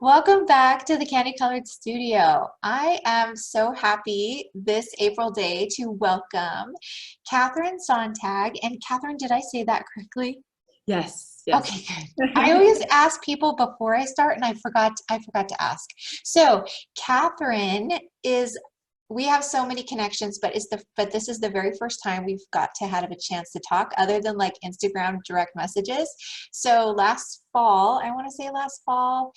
Welcome back to the Candy Colored Studio. I am so happy this April day to welcome Kathryn Sonntag. And Kathryn, did I say that correctly? Yes, yes. Okay, good. I always ask people before I start, and I forgot to ask. So, Kathryn is. We have so many connections, but this is the very first time we've got to have a chance to talk, other than like Instagram direct messages. So last fall, I want to say last fall,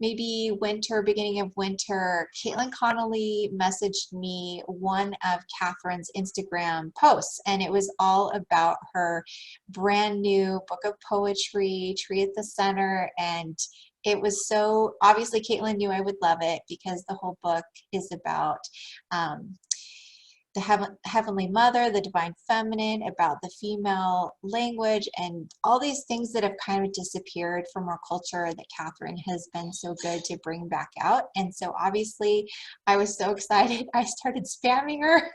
maybe winter, beginning of winter, Caitlin Connolly messaged me one of Kathryn's Instagram posts, and it was all about her brand new book of poetry, Tree at the Center. And it was so obviously Caitlin knew I would love it because the whole book is about um, the Heavenly Mother, the Divine Feminine, about the female language, and all these things that have kind of disappeared from our culture that Kathryn has been so good to bring back out. And so obviously I was so excited. I started spamming her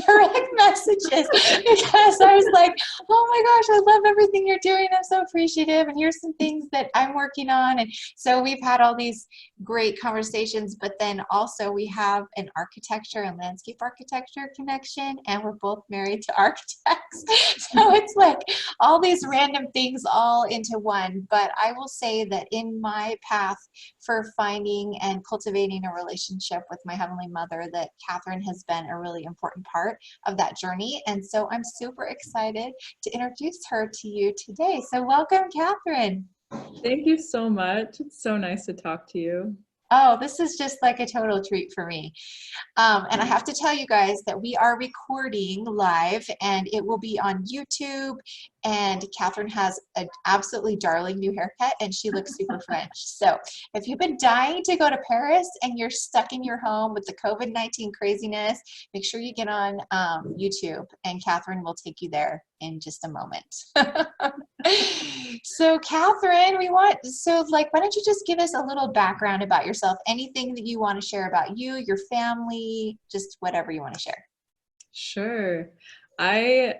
direct messages because I was like, oh my gosh, I love everything you're doing. I'm so appreciative. And here's some things that I'm working on. And so we've had all these great conversations, but then also we have an architecture and landscape architecture connection, and we're both married to architects. So it's like all these random things all into one. But I will say that in my path for finding and cultivating a relationship with my Heavenly Mother, that Kathryn has been a really important part of that journey. And so I'm super excited to introduce her to you today. So welcome, Kathryn. Thank you so much. It's so nice to talk to you. Oh, this is just like a total treat for me. And I have to tell you guys that we are recording live and it will be on YouTube. And Kathryn has an absolutely darling new haircut and she looks super French. So if you've been dying to go to Paris and you're stuck in your home with the COVID-19 craziness, make sure you get on YouTube and Kathryn will take you there in just a moment. So Kathryn, why don't you just give us a little background about yourself? Anything that you want to share about you, your family, just whatever you want to share. Sure. I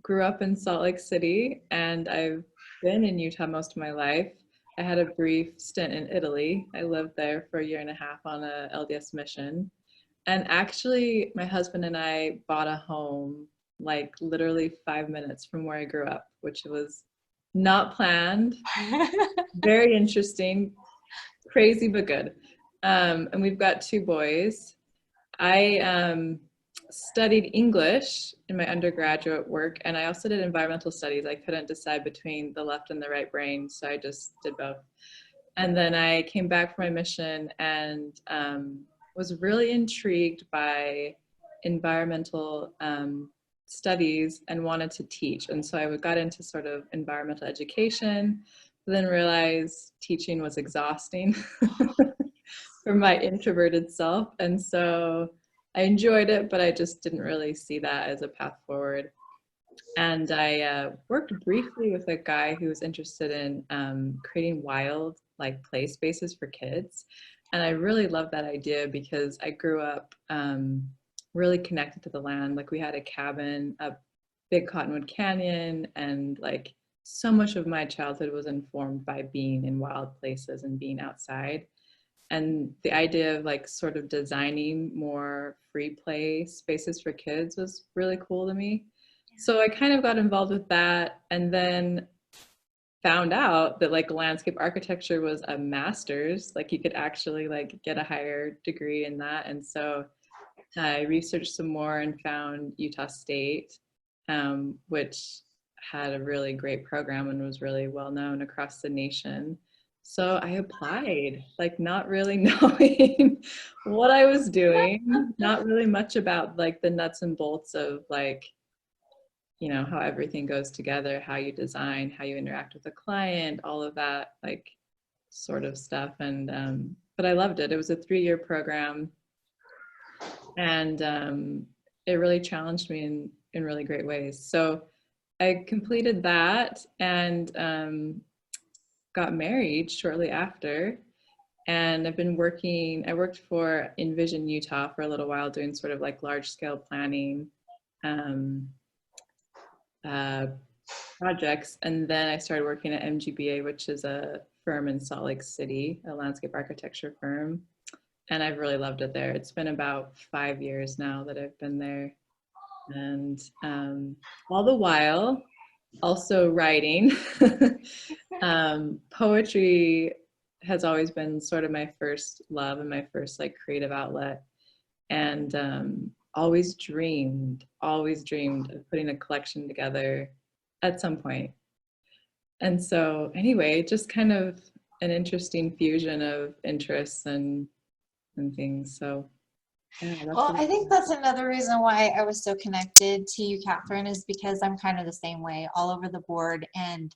grew up in Salt Lake City and I've been in Utah most of my life. I had a brief stint in Italy. I lived there for a year and a half on a LDS mission. And actually, my husband and I bought a home like literally 5 minutes from where I grew up, which was not planned. Very interesting, crazy but good. And we've got two boys. I studied English in my undergraduate work, and I also did environmental studies. I couldn't decide between the left and the right brain, so I just did both. And then I came back from my mission and was really intrigued by environmental studies and wanted to teach. And so I got into sort of environmental education, but then realized teaching was exhausting for my introverted self. And so I enjoyed it, but I just didn't really see that as a path forward. And I worked briefly with a guy who was interested in creating wild like play spaces for kids. And I really loved that idea because I grew up really connected to the land. Like we had a cabin up Big Cottonwood Canyon, and like so much of my childhood was informed by being in wild places and being outside. And the idea of like sort of designing more free play spaces for kids was really cool to me. So I kind of got involved with that and then found out that like landscape architecture was a master's, like you could actually like get a higher degree in that. And so I researched some more and found Utah State, which had a really great program and was really well known across the nation. So I applied, like not really knowing what I was doing, not really much about like the nuts and bolts of like, you know, how everything goes together, how you design, how you interact with a client, all of that like sort of stuff. And but I loved it. It was a 3-year program, and it really challenged me in really great ways. So I completed that and got married shortly after. And I worked for Envision Utah for a little while doing sort of like large scale planning uh, projects. And then I started working at MGBA, which is a firm in Salt Lake City, a landscape architecture firm. And I've really loved it there. It's been about 5 years now that I've been there. And all the while, also writing. Poetry has always been sort of my first love and my first like creative outlet. And always dreamed of putting a collection together at some point. And so anyway, just kind of an interesting fusion of interests and things. So yeah, that's Well, what I think that's another reason why I was so connected to you, Kathryn, is because I'm kind of the same way, all over the board. And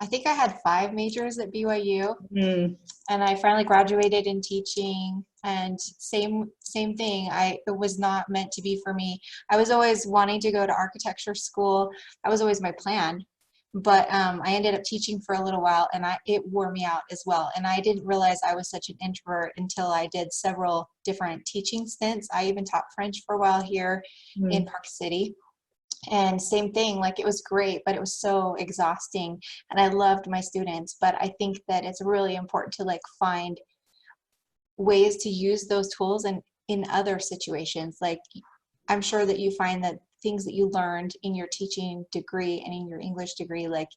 I think I had 5 majors at BYU, and I finally graduated in teaching. And same thing. It was not meant to be for me. I was always wanting to go to architecture school. That was always my plan. But I ended up teaching for a little while, and it wore me out as well. And I didn't realize I was such an introvert until I did several different teaching stints. I even taught French for a while here in Park City. And same thing, like it was great, but it was so exhausting. And I loved my students. But I think that it's really important to like find ways to use those tools and in other situations. Like I'm sure that you find that things that you learned in your teaching degree and in your English degree, like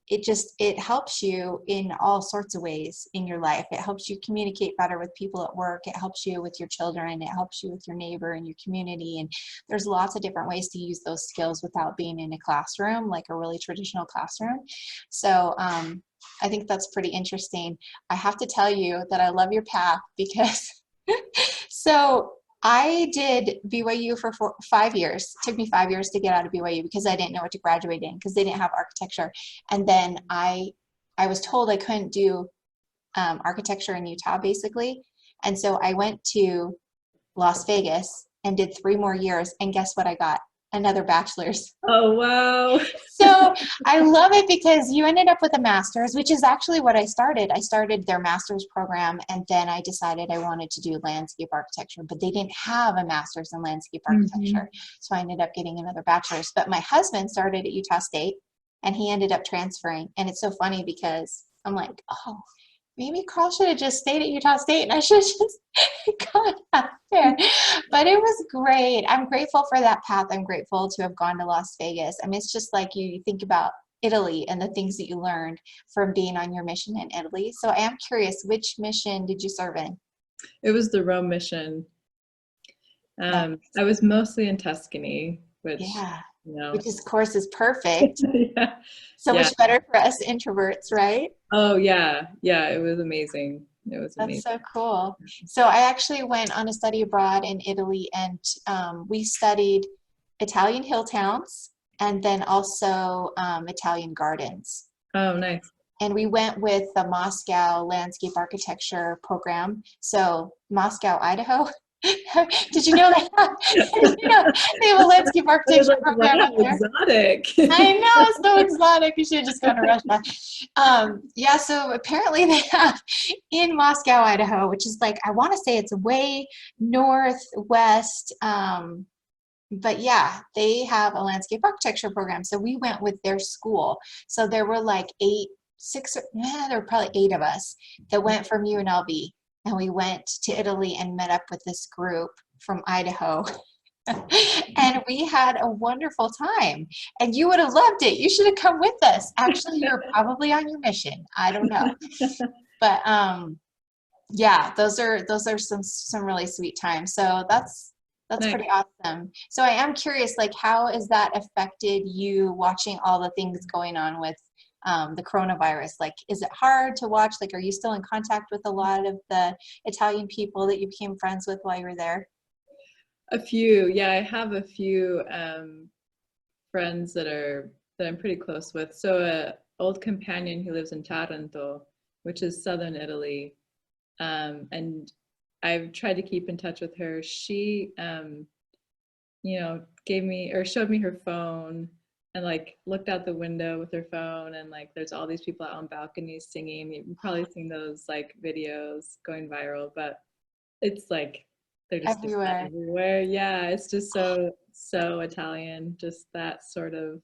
it helps you in all sorts of ways in your life. It helps you communicate better with people at work. It helps you with your children. It helps you with your neighbor and your community. And there's lots of different ways to use those skills without being in a classroom, like a really traditional classroom. So I think that's pretty interesting. I have to tell you that I love your path because so I did BYU for 5 years. It took me 5 years to get out of BYU because I didn't know what to graduate in because they didn't have architecture. And then I was told I couldn't do architecture in Utah, basically. And so I went to Las Vegas and did 3 more years. And guess what I got? Another bachelor's. Oh, wow. So I love it because you ended up with a master's, which is actually what I started. I started their master's program, and then I decided I wanted to do landscape architecture, but they didn't have a master's in landscape architecture. So I ended up getting another bachelor's. But my husband started at Utah State, and he ended up transferring. And it's so funny because I'm like, oh, maybe Carl should have just stayed at Utah State and I should have just gone out there. But it was great. I'm grateful for that path. I'm grateful to have gone to Las Vegas. I mean, it's just like you think about Italy and the things that you learned from being on your mission in Italy. So I am curious, which mission did you serve in? It was the Rome mission. I was mostly in Tuscany, which, yeah, you know. which of course is perfect. Yeah. So much better for us introverts, right? Oh, yeah. Yeah, it was amazing. It was amazing. That's so cool. So I actually went on a study abroad in Italy, and we studied Italian hill towns and then also Italian gardens. Oh, nice. And we went with the Moscow landscape architecture program. So Moscow, Idaho. Did you know that? Did you know they have a landscape architecture program wow, up there? exotic. I know, it's so exotic. You should have just gone to Russia. Yeah, so apparently they have in Moscow, Idaho, which is like, I want to say it's way northwest. But yeah, they have a landscape architecture program. So we went with their school. So there were like there were probably 8 of us that went from UNLV. And we went to Italy and met up with this group from Idaho. And we had a wonderful time. And you would have loved it. You should have come with us. Actually, you're probably on your mission. I don't know. But yeah, those are some really sweet times. So that's Nice. pretty awesome. So I am curious, like, how has that affected you watching all the things going on with the coronavirus? Like, is it hard to watch? Like, are you still in contact with a lot of the Italian people that you became friends with while you were there? A few, yeah, I have a few friends that I'm pretty close with. So a old companion who lives in Taranto, which is southern Italy, and I've tried to keep in touch with her. She, you know, gave me or showed me her phone and like looked out the window with her phone, and like there's all these people out on balconies singing. You've probably seen those like videos going viral, but it's like they're just everywhere. Yeah, it's just so Italian, just that sort of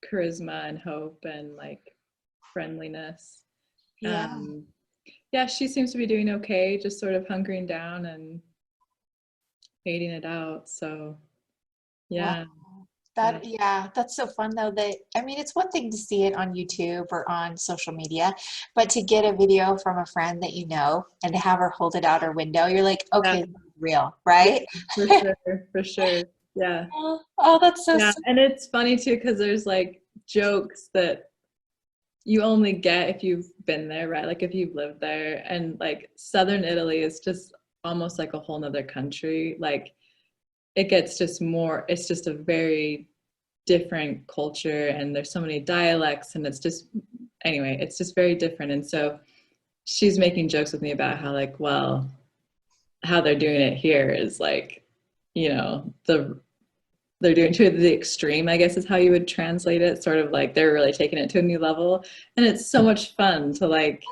charisma and hope and like friendliness. Yeah. Yeah, she seems to be doing okay, just sort of hunkering down and waiting it out. So Wow. yeah, yeah, Yeah, that's so fun though that I mean it's one thing to see it on YouTube or on social media, but to get a video from a friend that you know and to have her hold it out her window, you're like, yeah, okay, this is real, yeah, right? for sure, for sure. Yeah. Oh, that's so Yeah, sweet. and it's funny too because there's like jokes that you only get if you've been there, right? Like if you've lived there, and like Southern Italy is just almost like a whole nother country. Like it gets just more, it's just a very different culture, and there's so many dialects, and it's just, anyway, it's just very different. And so she's making jokes with me about how, like, well, how they're doing it here is like, they're doing to the extreme, I guess is how you would translate it. Sort of like they're really taking it to a new level. And it's so much fun to like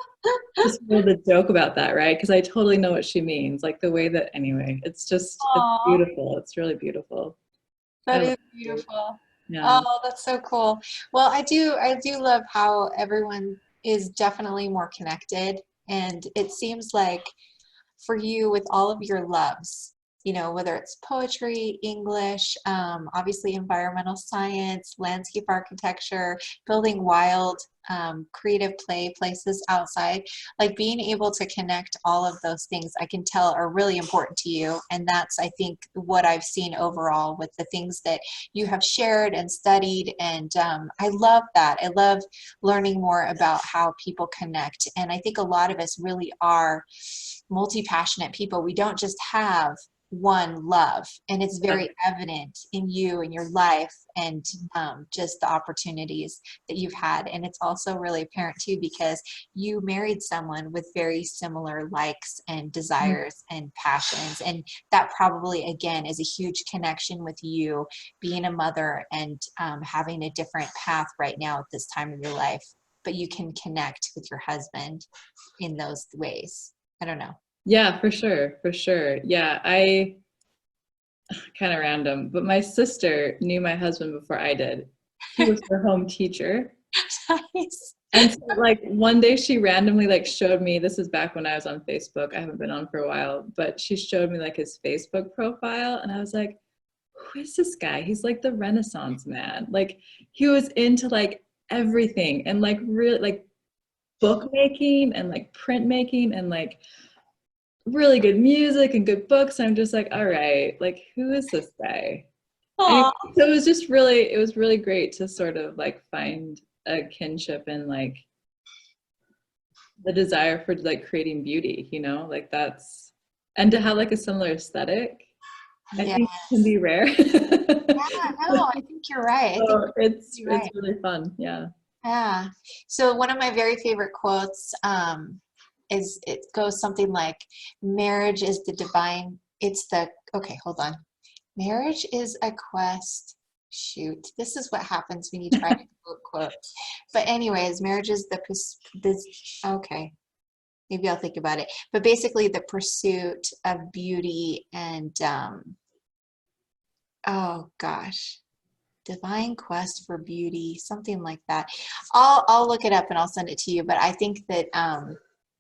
just build a joke about that, right? Because I totally know what she means. Like the way that, anyway, it's Aw, beautiful. It's really beautiful. I that love is it. beautiful. Yeah. Oh, that's so cool. Well, I do love how everyone is definitely more connected, and it seems like for you with all of your loves, whether it's poetry, English, obviously environmental science, landscape architecture, building wild, creative play places outside, like being able to connect all of those things, I can tell are really important to you. And that's, I think, what I've seen overall with the things that you have shared and studied. And I love that. I love learning more about how people connect. And I think a lot of us really are multi-passionate people. We don't just have one love, and it's very evident in you and your life, and just the opportunities that you've had. And it's also really apparent too because you married someone with very similar likes and desires and passions, and that probably again is a huge connection with you being a mother and having a different path right now at this time of your life, but you can connect with your husband in those ways. I don't know. Yeah, for sure. For sure. Yeah. I kind of random, but my sister knew my husband before I did. He was her home teacher. Nice. And so like one day she randomly like showed me, this is back when I was on Facebook. I haven't been on for a while, but she showed me like his Facebook profile, and I was like, who is this guy? He's like the Renaissance man. Like he was into like everything, and like really like bookmaking and like printmaking and like really good music and good books. I'm just like, all right, like who is this guy? Anyway, Aw. so it was really great to sort of like find a kinship in like the desire for like creating beauty, like that's, and to have like a similar aesthetic, I Yeah. think can be rare. Yeah, no, I think you're right. I think So you're it's right. really fun. Yeah. Yeah. So one of my very favorite quotes is it goes something like, marriage is the divine, it's the, okay, hold on. Marriage is a quest. Shoot, this is what happens when you try to quote quotes. But anyways, marriage is this, okay, maybe I'll think about it. But basically the pursuit of beauty and, oh gosh, divine quest for beauty, something like that. I'll look it up and I'll send it to you. But I think that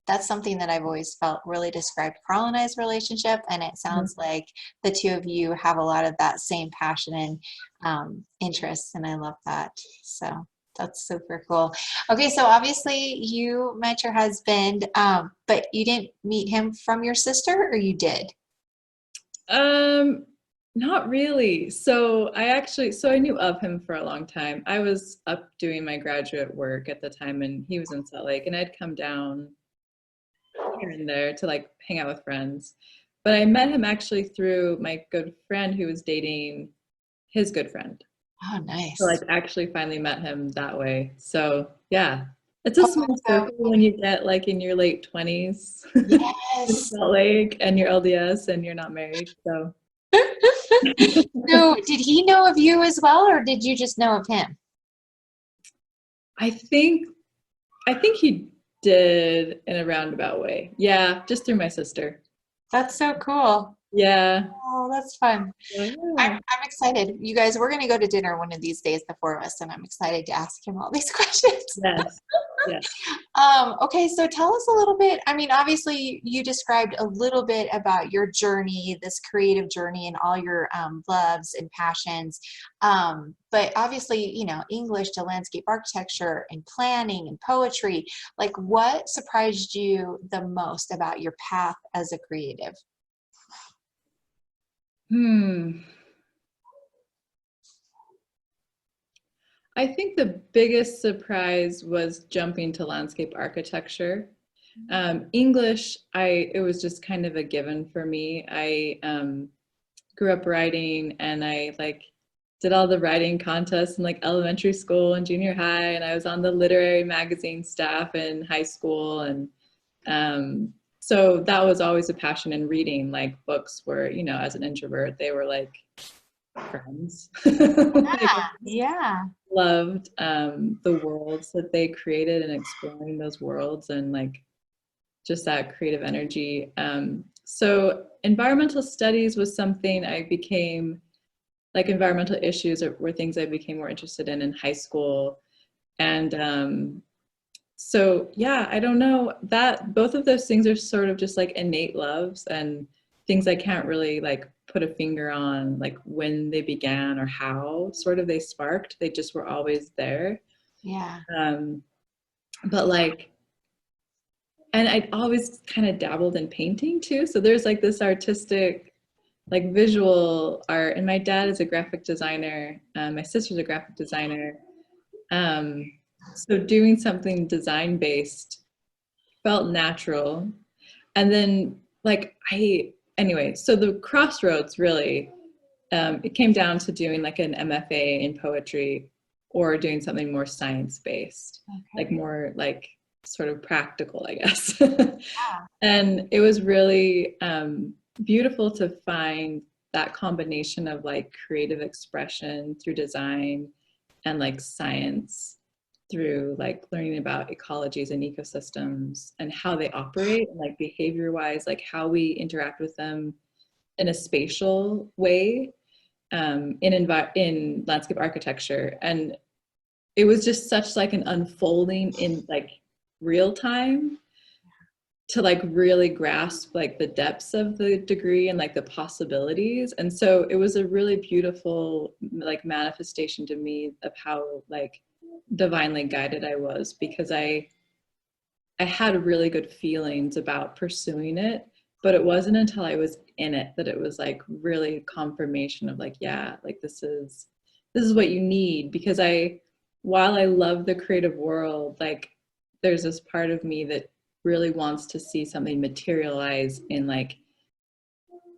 that's something that I've always felt really described Carl and I's relationship, and it sounds like the two of you have a lot of that same passion and interests, and I love that. So that's super cool. Okay, so obviously you met your husband, but you didn't meet him from your sister, or you did? Um, Not really. So I knew of him for a long time. I was up doing my graduate work at the time, and he was in Salt Lake, and I'd come down here and there to like hang out with friends. But I met him actually through my good friend who was dating his good friend. Oh, So like nice. actually finally met him that way. So yeah, it's a Oh, small so circle when you get like in your late 20s in yes. Salt Lake and you're LDS and you're not married. So So, did he know of you as well, or did you just know of him? I think I think he did in a roundabout way. Yeah, just through my sister. That's so cool. Yeah. Oh, that's fun. Yeah. I'm excited. You guys, we're going to go to dinner one of these days, the four of us, and I'm excited to ask him all these questions. Yes. Yeah. Okay, so tell us a little bit. I mean, obviously, you described a little bit about your journey, this creative journey, and all your loves and passions. But obviously, you know, English to landscape architecture and planning and poetry. Like, what surprised you the most about your path as a creative? Hmm. I think the biggest surprise was jumping to landscape architecture. English, it was just kind of a given for me. I grew up writing, and I like did all the writing contests in like elementary school and junior high, and I was on the literary magazine staff in high school, and so that was always a passion. In reading, like books were, you know, as an introvert, they were like friends. Like, Yeah, yeah, loved the worlds that they created and exploring those worlds, and like just that creative energy. So environmental studies was something I became, like environmental issues were things I became more interested in high school. And so yeah, I don't know, that both of those things are sort of just like innate loves and things I can't really like put a finger on, like when they began or how sort of they sparked. They just were always there. yeah. Um, but like, and I'd always kind of dabbled in painting too. So there's like this artistic, like visual art. And my dad is a graphic designer. My sister's a graphic designer. Um, so doing something design based felt natural. And then like anyway, so the crossroads really, it came down to doing like an MFA in poetry or doing something more science based, like Okay. more like sort of practical, I guess. Yeah. And it was really beautiful to find that combination of like creative expression through design and like science through like learning about ecologies and ecosystems and how they operate, and like behavior wise, like how we interact with them in a spatial way, in landscape architecture. And it was just such like an unfolding in like real time to like really grasp like the depths of the degree and like the possibilities. And so it was a really beautiful like manifestation to me of how like divinely guided I was, because I had really good feelings about pursuing it, but it wasn't until I was in it that it was like really confirmation of like, yeah, like this is what you need. Because while I love the creative world, like there's this part of me that really wants to see something materialize in like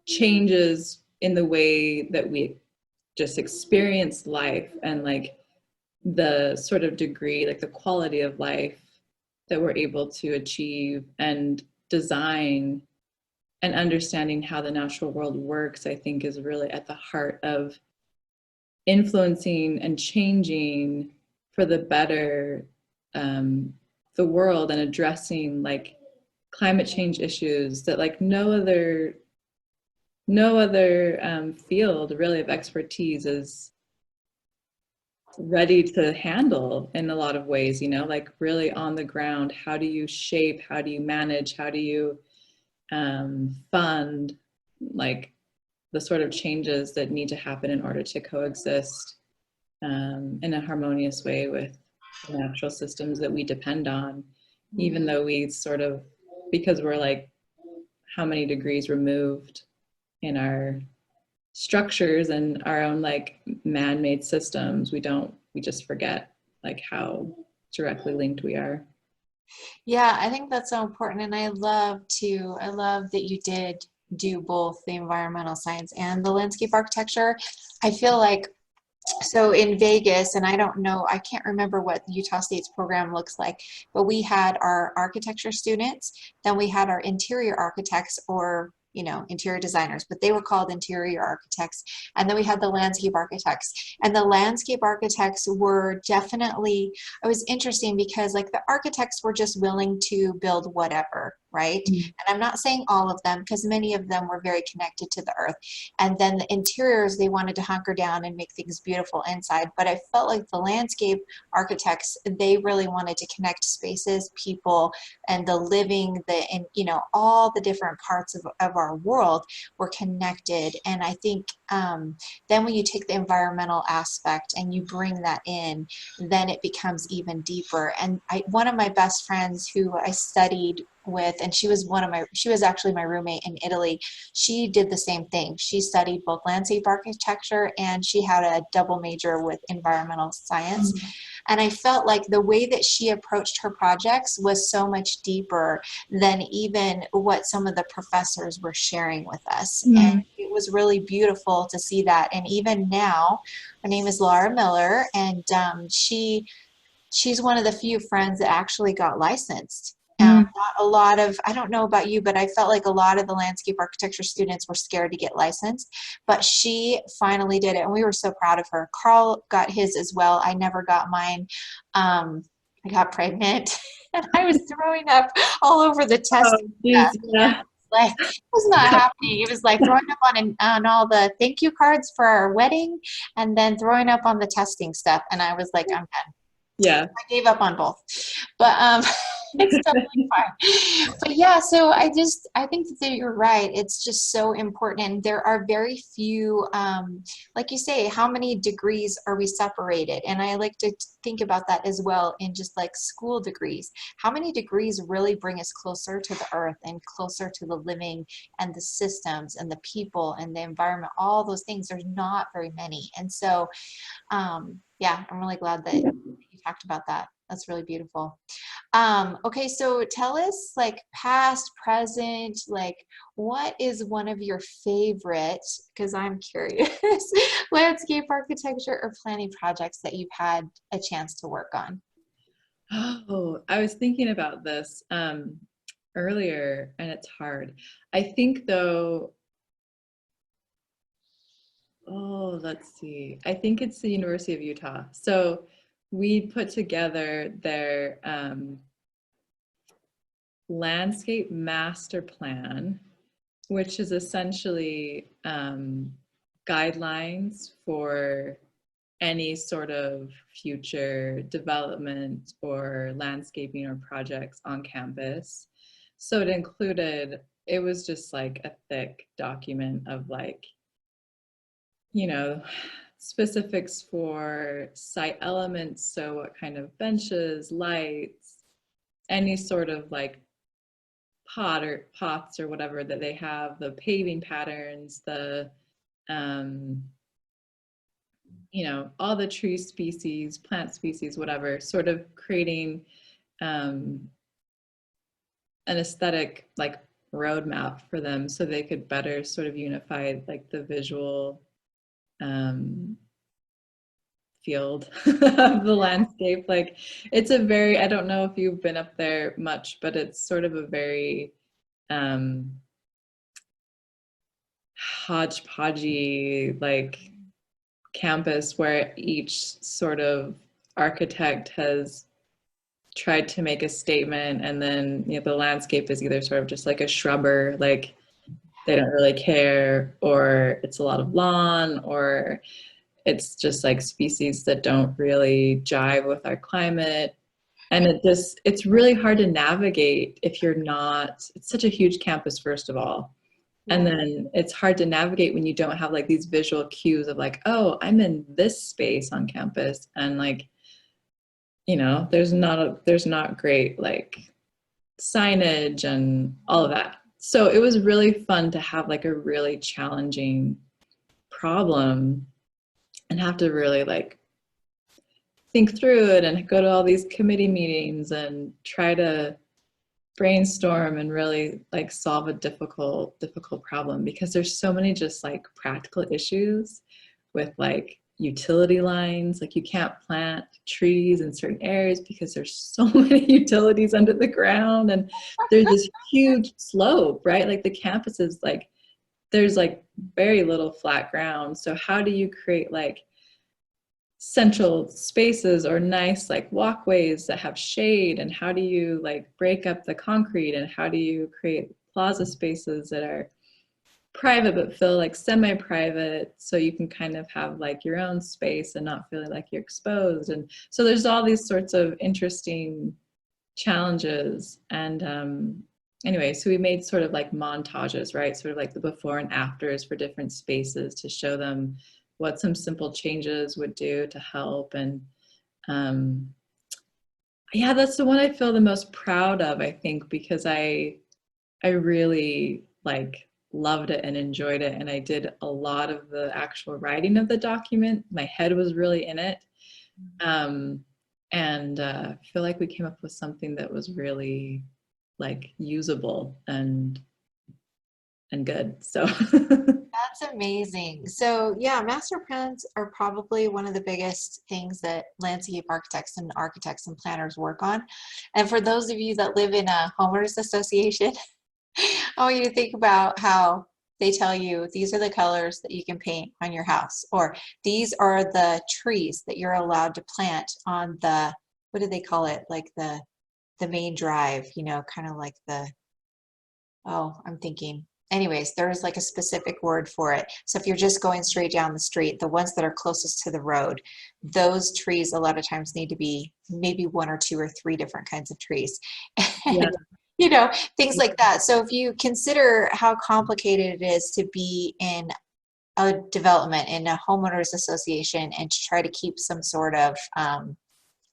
changes in the way that we just experience life, and like the sort of degree, like the quality of life that we're able to achieve and design. And understanding how the natural world works, I think, is really at the heart of influencing and changing for the better, the world, and addressing like climate change issues that like no other field really of expertise is ready to handle in a lot of ways, you know, like really on the ground. How do you shape, how do you manage, how do you fund like the sort of changes that need to happen in order to coexist in a harmonious way with the natural systems that we depend on, even though we sort of, because we're like how many degrees removed in our structures and our own like man-made systems, we just forget like how directly linked we are. Yeah, I think that's so important. And I love that you did do both the environmental science and the landscape architecture. I feel like, so in Vegas, and I don't know, I can't remember what Utah State's program looks like, but we had our architecture students, then we had our interior architects, or you know, interior designers, but they were called interior architects. And then we had the landscape architects. And the landscape architects were definitely, it was interesting because like the architects were just willing to build whatever. right? Mm. And I'm not saying all of them, because many of them were very connected to the earth. And then the interiors, they wanted to hunker down and make things beautiful inside. But I felt like the landscape architects, they really wanted to connect spaces, people, and the living, and all the different parts of our world were connected. And I think then when you take the environmental aspect and you bring that in, then it becomes even deeper. And one of my best friends who I studied with, and she was actually my roommate in Italy. She did the same thing. She studied both landscape architecture, and she had a double major with environmental science. And I felt like the way that she approached her projects was so much deeper than even what some of the professors were sharing with us. And Mm. it was really beautiful to see that. And even now, her name is Laura Miller, and she's one of the few friends that actually got licensed. Mm. Not a lot of, I don't know about you, but I felt like a lot of the landscape architecture students were scared to get licensed, but she finally did it, and we were so proud of her. Carl got his as well. I never got mine. I got pregnant and I was throwing up all over the test. Oh, geez, yeah. Like, it was not happening. It was like throwing up on all the thank you cards for our wedding, and then throwing up on the testing stuff. And I was like, I'm done. Yeah. I gave up on both, but it's totally fine. But yeah, so I think that you're right. It's just so important, and there are very few, like you say, how many degrees are we separated? And I like to think about that as well in just like school degrees. How many degrees really bring us closer to the earth and closer to the living and the systems and the people and the environment? All those things. There's not very many, and so yeah, I'm really glad that you talked about that. That's really beautiful. Okay, so tell us, like, past, present, like, what is one of your favorite, because I'm curious, landscape architecture or planning projects that you've had a chance to work on? Oh, I was thinking about this earlier, and it's hard. I think though, oh, let's see. I think it's the University of Utah. So we put together their landscape master plan, which is essentially guidelines for any sort of future development or landscaping or projects on campus. So it was just like a thick document of like, specifics for site elements. So what kind of benches, lights, any sort of like pots or whatever that they have, the paving patterns, the all the tree species, plant species, whatever, sort of creating an aesthetic like roadmap for them so they could better sort of unify like the visual field of the landscape. Like it's a very, I don't know if you've been up there much, but it's sort of a very hodgepodgey like campus where each sort of architect has tried to make a statement, and then the landscape is either sort of just like a shrubber, like they don't really care, or it's a lot of lawn, or it's just like species that don't really jive with our climate. And it's really hard to navigate if you're not, it's such a huge campus, first of all. And then it's hard to navigate when you don't have like these visual cues of like, oh, I'm in this space on campus. And like, there's not great like signage and all of that. So it was really fun to have like a really challenging problem and have to really like think through it and go to all these committee meetings and try to brainstorm and really like solve a difficult problem, because there's so many just like practical issues with like utility lines. Like you can't plant trees in certain areas because there's so many utilities under the ground, and there's this huge slope, right? Like the campus is like, there's like very little flat ground. So how do you create like central spaces or nice like walkways that have shade, and how do you like break up the concrete, and how do you create plaza spaces that are private but feel like semi-private, so you can kind of have like your own space and not feeling like you're exposed. And so there's all these sorts of interesting challenges. And anyway, so we made sort of like montages, right? Sort of like the before and afters for different spaces to show them what some simple changes would do to help. And um, yeah, that's the one I feel the most proud of, I think, because I really like loved it and enjoyed it. And I did a lot of the actual writing of the document. My head was really in it. And I feel like we came up with something that was really like usable and good. So That's amazing. So yeah, master plans are probably one of the biggest things that landscape architects and planners work on. And for those of you that live in a homeowners association, I want you to think about how they tell you these are the colors that you can paint on your house, or these are the trees that you're allowed to plant on the, what do they call it? Like the main drive, you know, kind of like the, oh, I'm thinking. Anyways, there's like a specific word for it. So if you're just going straight down the street, the ones that are closest to the road, those trees a lot of times need to be maybe one or two or three different kinds of trees. yeah, You know, things like that. So if you consider how complicated it is to be in a development in a homeowners association and to try to keep some sort of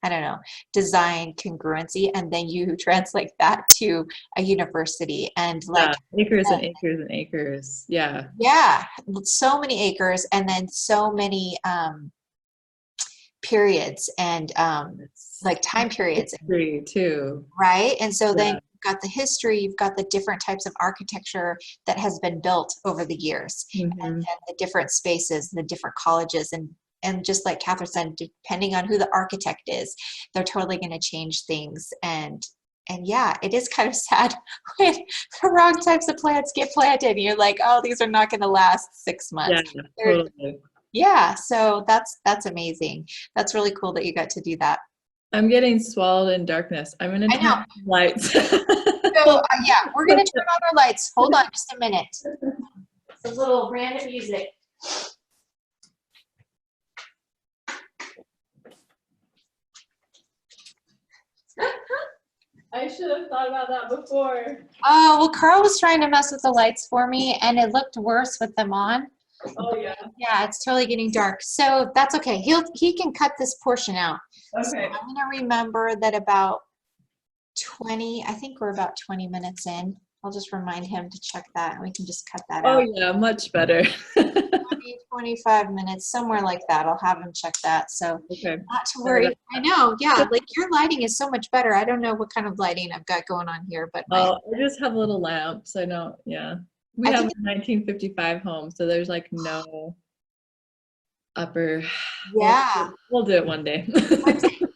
I don't know, design congruency, and then you translate that to a university and like, yeah, acres and acres and acres. Yeah, yeah, so many acres and then so many periods and it's like time periods, history too. right? And so then Yeah. you've got the history, you've got the different types of architecture that has been built over the years, and Hmm. then the different spaces, the different colleges, and just like Kathryn said, depending on who the architect is, they're totally going to change things. And yeah, it is kind of sad when the wrong types of plants get planted. And you're like, oh, these are not going to last 6 months. Yeah, They're, totally. yeah, so that's amazing. That's really cool that you got to do that. I'm getting swallowed in darkness. I'm gonna I turn know. on the lights. So yeah, we're gonna turn on our lights. Hold on just a minute. It's a little random music. I should have thought about that before. Oh, well, Carl was trying to mess with the lights for me and it looked worse with them on. Oh yeah. Yeah, it's totally getting dark. So that's okay. He can cut this portion out. So Okay. I'm gonna remember that about 20, I think we're about 20 minutes in. I'll just remind him to check that and we can just cut that Oh out. yeah, much better. 20, 25 minutes, somewhere like that. I'll have him check that. So Okay. not to worry. I know, yeah, like your lighting is so much better. I don't know what kind of lighting I've got going on here, but my, Oh, I just have little lamps. I don't, yeah. We I have think, a 1955 home, so there's like no upper. yeah, We'll do it one day.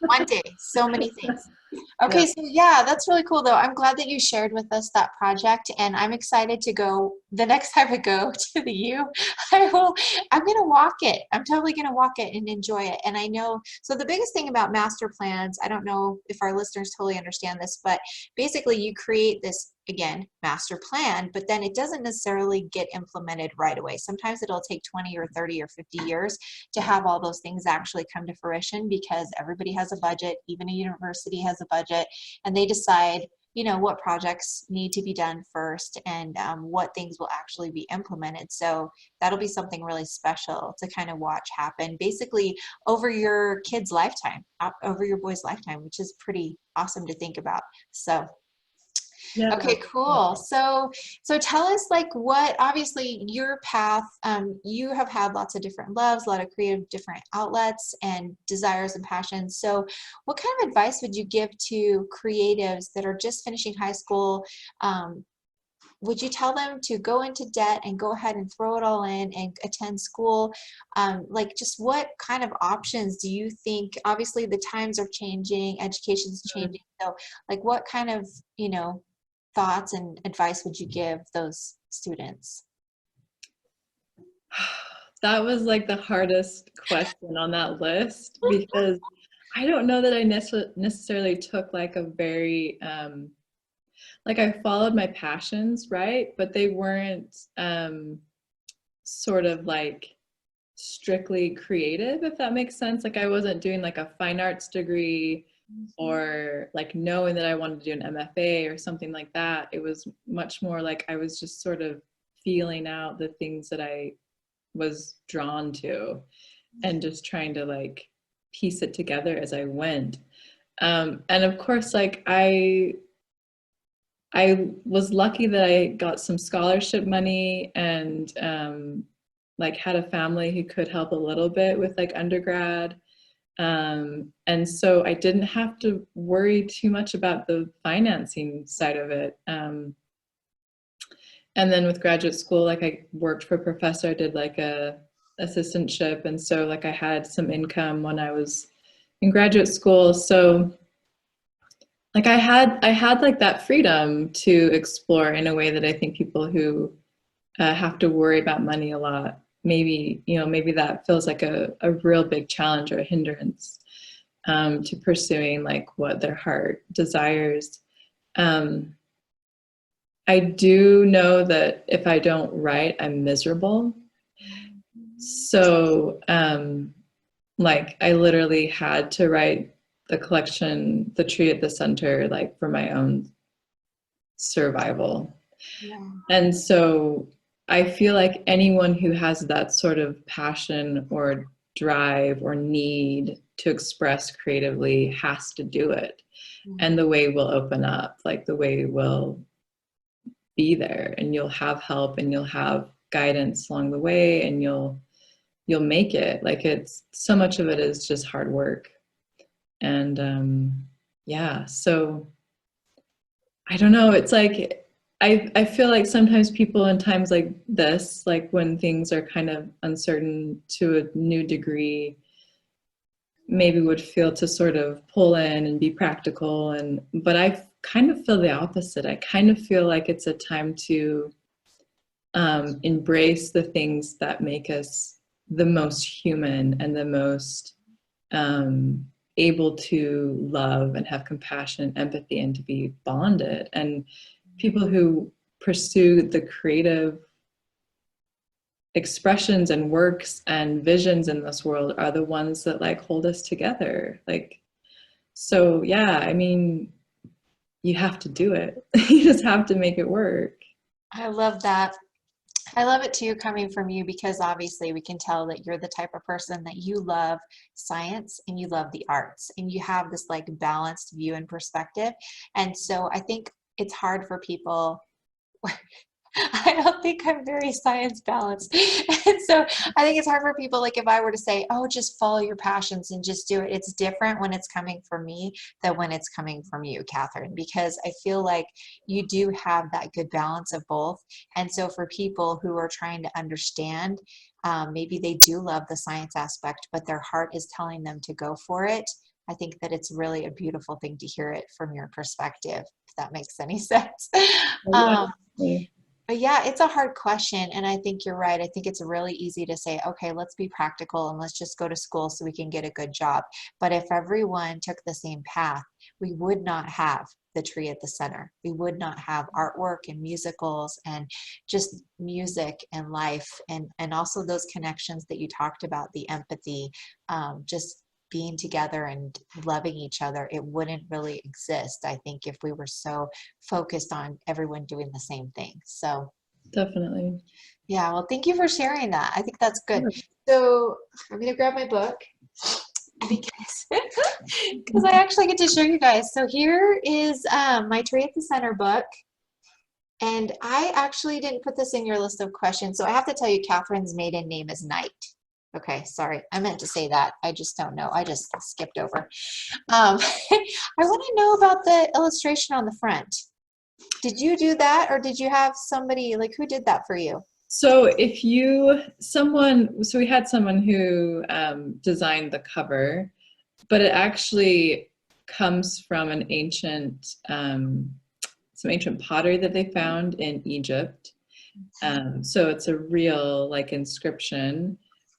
one day, so many things. Yeah. Okay, so yeah, that's really cool though. I'm glad that you shared with us that project and I'm excited to go the next time I go to the U. I'm gonna walk it. I'm totally gonna walk it and enjoy it. And I know, so the biggest thing about master plans, I don't know if our listeners totally understand this, but basically you create this, again, master plan, but then it doesn't necessarily get implemented right away. Sometimes it'll take 20 or 30 or 50 years to have all those things actually come to fruition because everybody has a budget, even a university has a budget, and they decide, you know, what projects need to be done first and what things will actually be implemented. So that'll be something really special to kind of watch happen basically over your kid's lifetime, over your boy's lifetime, which is pretty awesome to think about. So Yeah. okay, cool. So tell us like what, obviously your path, you have had lots of different loves, a lot of creative different outlets and desires and passions. So what kind of advice would you give to creatives that are just finishing high school? Would you tell them to go into debt and go ahead and throw it all in and attend school? Like just what kind of options do you think, obviously the times are changing, education's changing. So like what kind of, you know, thoughts and advice would you give those students? that was like the hardest question on that list because I don't know that I necessarily took like a very like I followed my passions, right? But they weren't sort of like strictly creative, if that makes sense. Like I wasn't doing like a fine arts degree or like knowing that I wanted to do an MFA or something like that. It was much more like I was just sort of feeling out the things that I was drawn to and just trying to like piece it together as I went. And of course, like I was lucky that I got some scholarship money and like had a family who could help a little bit with like undergrad. And so I didn't have to worry too much about the financing side of it. And then with graduate school, like I worked for a professor, I did like a assistantship. And so like I had some income when I was in graduate school. So like I had like that freedom to explore in a way that I think people who have to worry about money a lot, maybe, you know, maybe that feels like a real big challenge or a hindrance to pursuing like what their heart desires. Um, I do know that if I don't write, I'm miserable. So, like, I literally had to write the collection, The Tree at the Center, like for my own survival. Yeah. And so I feel like anyone who has that sort of passion or drive or need to express creatively has to do it. And the way will open up, like the way will be there, and you'll have help and you'll have guidance along the way, and you'll make it. Like it's so much of it is just hard work. And yeah, so I don't know. It's like I feel like sometimes people in times like this, like when things are kind of uncertain to a new degree, maybe would feel to sort of pull in and be practical. And but I kind of feel the opposite. I kind of feel like it's a time to embrace the things that make us the most human and the most able to love and have compassion and empathy and to be bonded. And people who pursue the creative expressions and works and visions in this world are the ones that like hold us together. Like, so yeah, I mean, you have to do it. You just have to make it work. I love that. I love it too, coming from you, because obviously we can tell that you're the type of person that you love science and you love the arts and you have this like balanced view and perspective. And so I think it's hard for people. I don't think I'm very science balanced. And so I think it's hard for people, like if I were to say, oh, just follow your passions and just do it. It's different when it's coming from me than when it's coming from you, Kathryn, because I feel like you do have that good balance of both. And so for people who are trying to understand, maybe they do love the science aspect, but their heart is telling them to go for it. I think that it's really a beautiful thing to hear it from your perspective, if that makes any sense. Um, Yeah. but yeah, it's a hard question. And I think you're right. I think it's really easy to say, okay, let's be practical and let's just go to school so we can get a good job. But if everyone took the same path, we would not have the tree at the center. We would not have artwork and musicals and just music and life, and also those connections that you talked about, the empathy, just being together and loving each other. It wouldn't really exist, I think, if we were so focused on everyone doing the same thing. So Definitely. yeah, well, thank you for sharing that. I think that's good. So I'm gonna grab my book because because I actually get to show you guys. So here is my Tree at the Center book. And I actually didn't put this in your list of questions. So I have to tell you, Kathryn's maiden name is Knight. Okay, sorry. I meant to say that. I just don't know. I just skipped over. I want to know about the illustration on the front. Did you do that, or did you have somebody, like, who did that for you? So so we had someone who designed the cover, but it actually comes from an some ancient pottery that they found in Egypt. So it's a real like inscription.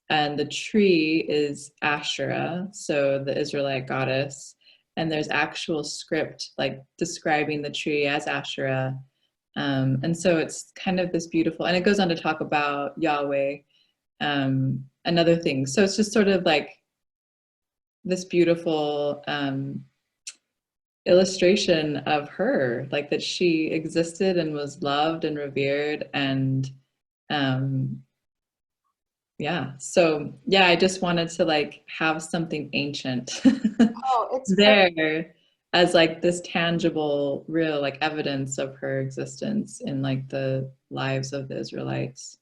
and the tree is Asherah, so the Israelite goddess, and there's actual script like describing the tree as Asherah. And so it's kind of this beautiful, and it goes on to talk about Yahweh and other things. So it's just sort of like this beautiful illustration of her, like that she existed and was loved and revered. And yeah, so yeah, I just wanted to like have something ancient Oh, it's perfect. there as like this tangible, real like evidence of her existence in like the lives of the Israelites.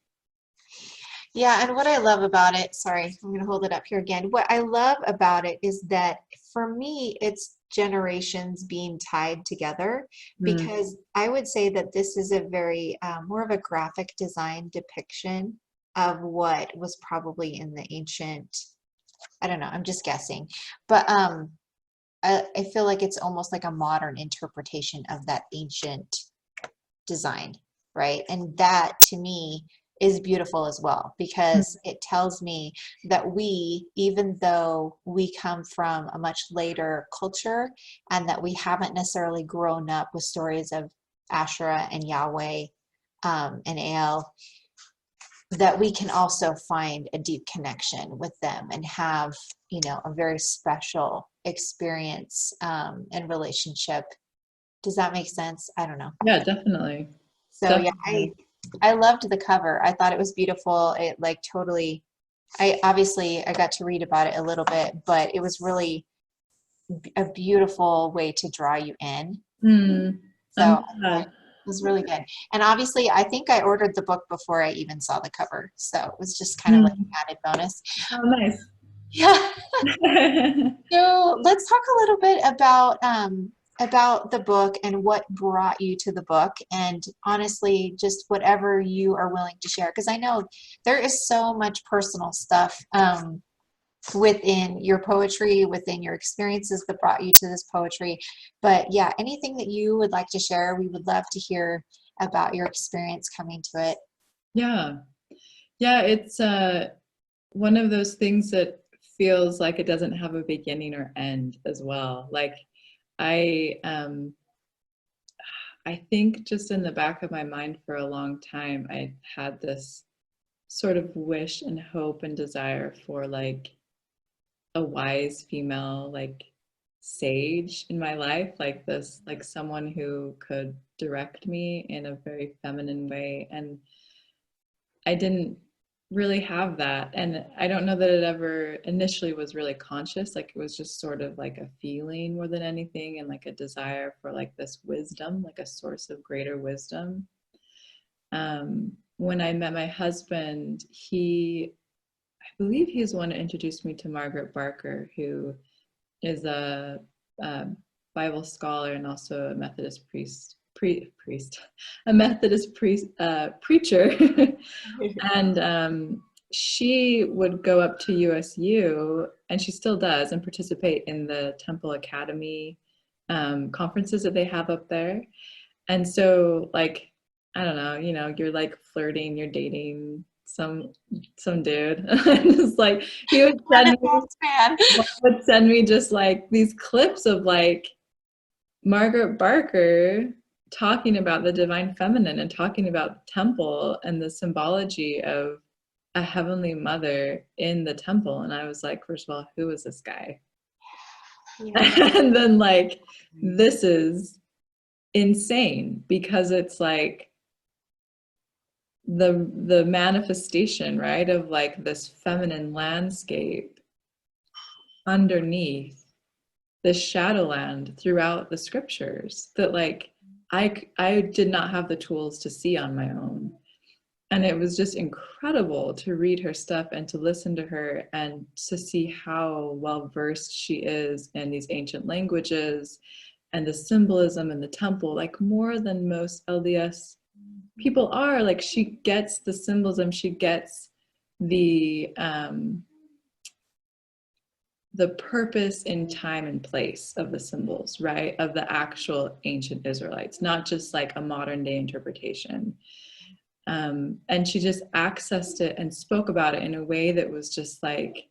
Yeah, and what I love about it, sorry, I'm going to hold it up here again. What I love about it is that for me, it's generations being tied together Mm, because I would say that this is a very more of a graphic design depiction of what was probably in the ancient, I don't know, I'm just guessing. But I feel like it's almost like a modern interpretation of that ancient design, right? And that to me is beautiful as well because it tells me that we, even though we come from a much later culture and that we haven't necessarily grown up with stories of Asherah and Yahweh and El, that we can also find a deep connection with them and have, you know, a very special experience and relationship. Does that make sense? I don't know. yeah, definitely. So yeah, Definitely. I loved the cover. I thought it was beautiful. It like totally I obviously I got to read about it a little bit, but it was really a beautiful way to draw you in. Mm, So I'm I thought glad. it was really good. And obviously I think I ordered the book before I even saw the cover. So it was just kind of like Mm, an added bonus. oh, nice. Yeah. So let's talk a little bit about the book and what brought you to the book, and honestly, just whatever you are willing to share, because I know there is so much personal stuff within your poetry, within your experiences that brought you to this poetry. But yeah, anything that you would like to share, we would love to hear about your experience coming to it. Yeah. Yeah, it's one of those things that feels like it doesn't have a beginning or end as well. Like I I think just in the back of my mind for a long time I had this sort of wish and hope and desire for like a wise female like sage in my life, like this, like someone who could direct me in a very feminine way. And I didn't really have that. And I don't know that it ever initially was really conscious. Like it was just sort of like a feeling more than anything, and like a desire for like this wisdom, like a source of greater wisdom. When I met my husband, I believe he's the one who introduced me to Margaret Barker, who is a Bible scholar and also a Methodist a Methodist preacher. And she would go up to USU, and she still does, and participate in the Temple Academy conferences that they have up there. And so, like, I don't know, you know, you're like flirting, you're dating some dude, and it's like Renaissance man. would send me just like these clips of like Margaret Barker talking about the divine feminine and talking about the temple and the symbology of a heavenly mother in the temple. And I was like, first of all, who is this guy? Yeah. And then like, this is insane, because it's like the manifestation, right, of like this feminine landscape underneath the shadowland throughout the scriptures that like I did not have the tools to see on my own. And it was just incredible to read her stuff and to listen to her and to see how well versed she is in these ancient languages and the symbolism in the temple, like more than most LDS people are. Like she gets the symbolism, she gets the the purpose in time and place of the symbols, right? Of the actual ancient Israelites, not just like a modern day interpretation. And she just accessed it and spoke about it in a way that was just like,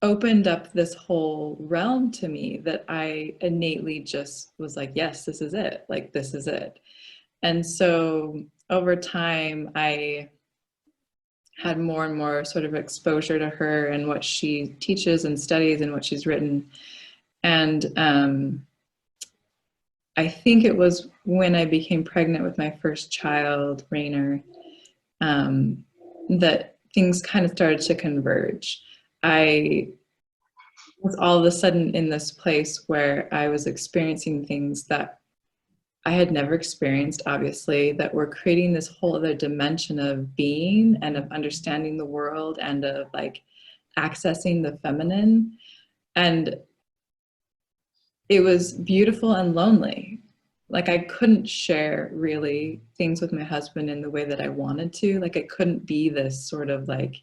opened up this whole realm to me that I innately just was like, yes, this is it. Like, this is it. And so over time, I had more and more sort of exposure to her and what she teaches and studies and what she's written. And I think it was when I became pregnant with my first child, Rainer, that things kind of started to converge. I was all of a sudden in this place where I was experiencing things that I had never experienced, obviously, that were creating this whole other dimension of being and of understanding the world and of like accessing the feminine. And it was beautiful and lonely. Like, I couldn't share really things with my husband in the way that I wanted to. Like, it couldn't be this sort of like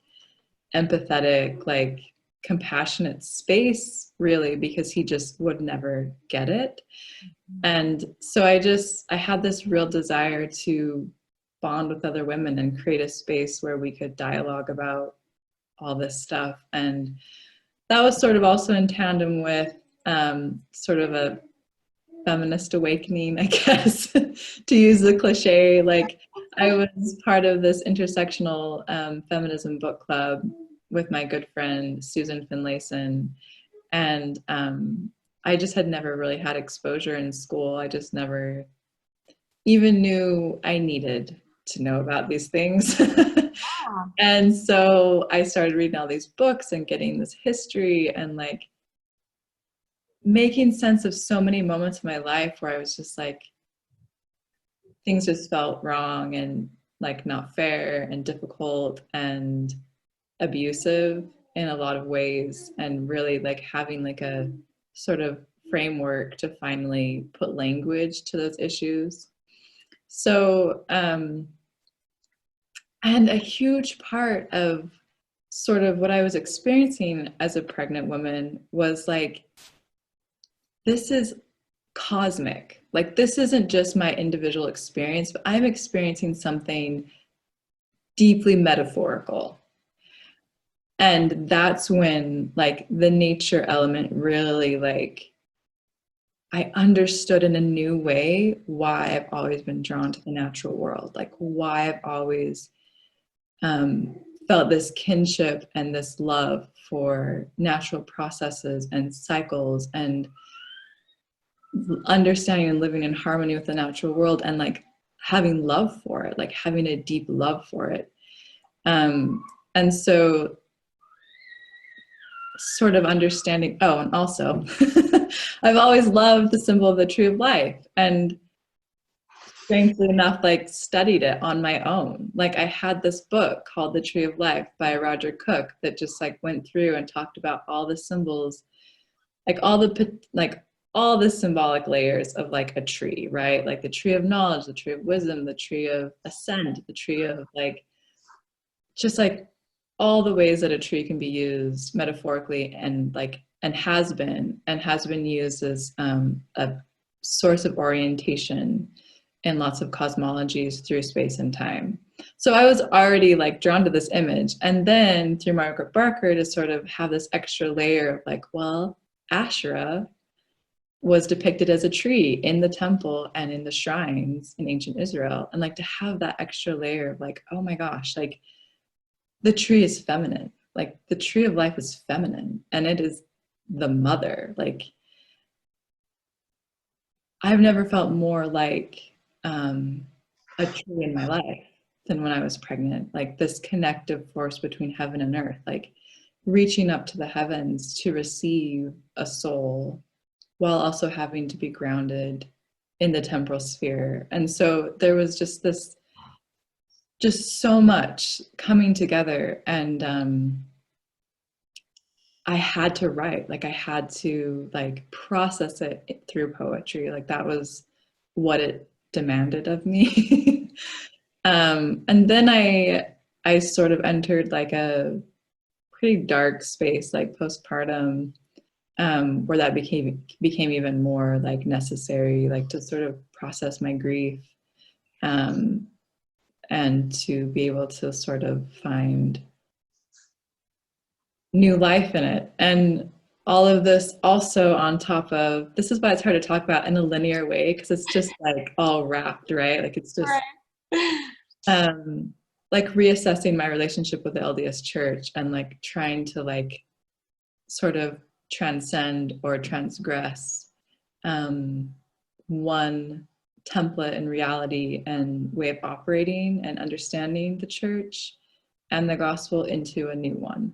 empathetic, like compassionate space really, because he just would never get it. And so I had this real desire to bond with other women and create a space where we could dialogue about all this stuff. And that was sort of also in tandem with sort of a feminist awakening, I guess, to use the cliche. Like, I was part of this intersectional feminism book club with my good friend Susan Finlayson, and I just had never really had exposure in school. I just never even knew I needed to know about these things. And so I started reading all these books and getting this history and like making sense of so many moments of my life where I was just like, things just felt wrong and like not fair and difficult and abusive in a lot of ways, and really like having like a sort of framework to finally put language to those issues. So and a huge part of sort of what I was experiencing as a pregnant woman was like, this is cosmic. Like, this isn't just my individual experience, but I'm experiencing something deeply metaphorical. And that's when like the nature element really, like, I understood in a new way why I've always been drawn to the natural world, like why I've always felt this kinship and this love for natural processes and cycles and understanding and living in harmony with the natural world, and like having love for it, like having a deep love for it. And so sort of understanding, oh, and also I've always loved the symbol of the tree of life, and strangely enough, like studied it on my own. Like, I had this book called The Tree of Life by Roger Cook that just like went through and talked about all the symbols, like all the symbolic layers of like a tree, right? Like the tree of knowledge, the tree of wisdom, the tree of ascent, the tree of like, just like all the ways that a tree can be used metaphorically and like, and has been used as a source of orientation in lots of cosmologies through space and time. So I was already like drawn to this image. And then through Margaret Barker to sort of have this extra layer of like, well, Asherah was depicted as a tree in the temple and in the shrines in ancient Israel. And like to have that extra layer of like, oh my gosh, like the tree is feminine. Like the tree of life is feminine and it is the mother. Like, I've never felt more like a tree in my life than when I was pregnant. Like this connective force between heaven and earth, like reaching up to the heavens to receive a soul while also having to be grounded in the temporal sphere. And so there was just this, just so much coming together, and I had to write, like I had to like process it through poetry. Like that was what it demanded of me. And then I sort of entered like a pretty dark space, like postpartum, where that became even more like necessary, like to sort of process my grief. and to be able to sort of find new life in it. And all of this also on top of, this is why it's hard to talk about in a linear way, because it's just like all wrapped, right? Like it's just like reassessing my relationship with the LDS Church and like trying to like sort of transcend or transgress one template and reality and way of operating and understanding the church and the gospel into a new one.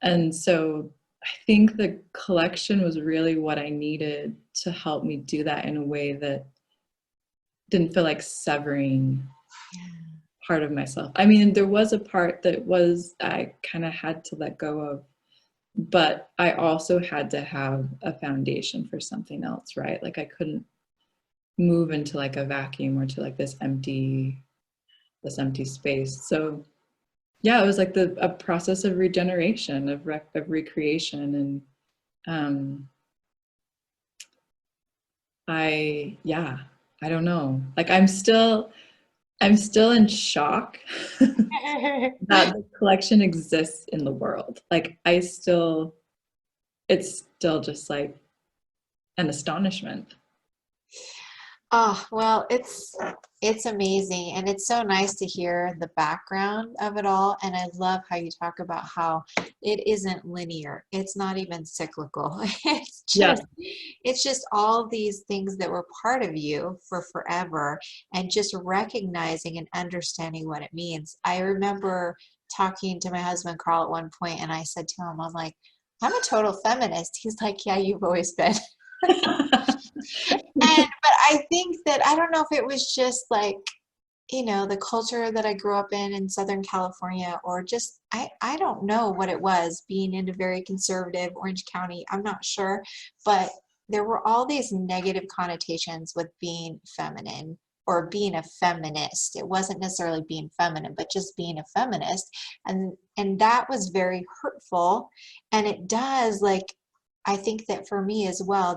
And so I think the collection was really what I needed to help me do that in a way that didn't feel like severing part of myself. I mean, there was a part that was, I kind of had to let go of, but I also had to have a foundation for something else, right? Like I couldn't move into like a vacuum or to like this empty space. So yeah, it was like a process of regeneration, of recreation. And I don't know. Like I'm still in shock that the collection exists in the world. Like it's still just like an astonishment. Oh, well, it's amazing, and it's so nice to hear the background of it all. And I love how you talk about how it isn't linear. It's not even cyclical. Yeah. It's just all these things that were part of you for forever, and just recognizing and understanding what it means. I remember talking to my husband Carl at one point, and I said to him, I'm like, I'm a total feminist. He's like, yeah, you've always been. But I think that I don't know if it was just like, the culture that I grew up in Southern California, or just I don't know what it was being in a very conservative Orange County. I'm not sure, but there were all these negative connotations with being feminine or being a feminist. It wasn't necessarily being feminine, but just being a feminist, and that was very hurtful. And it does, like, I think that for me as well,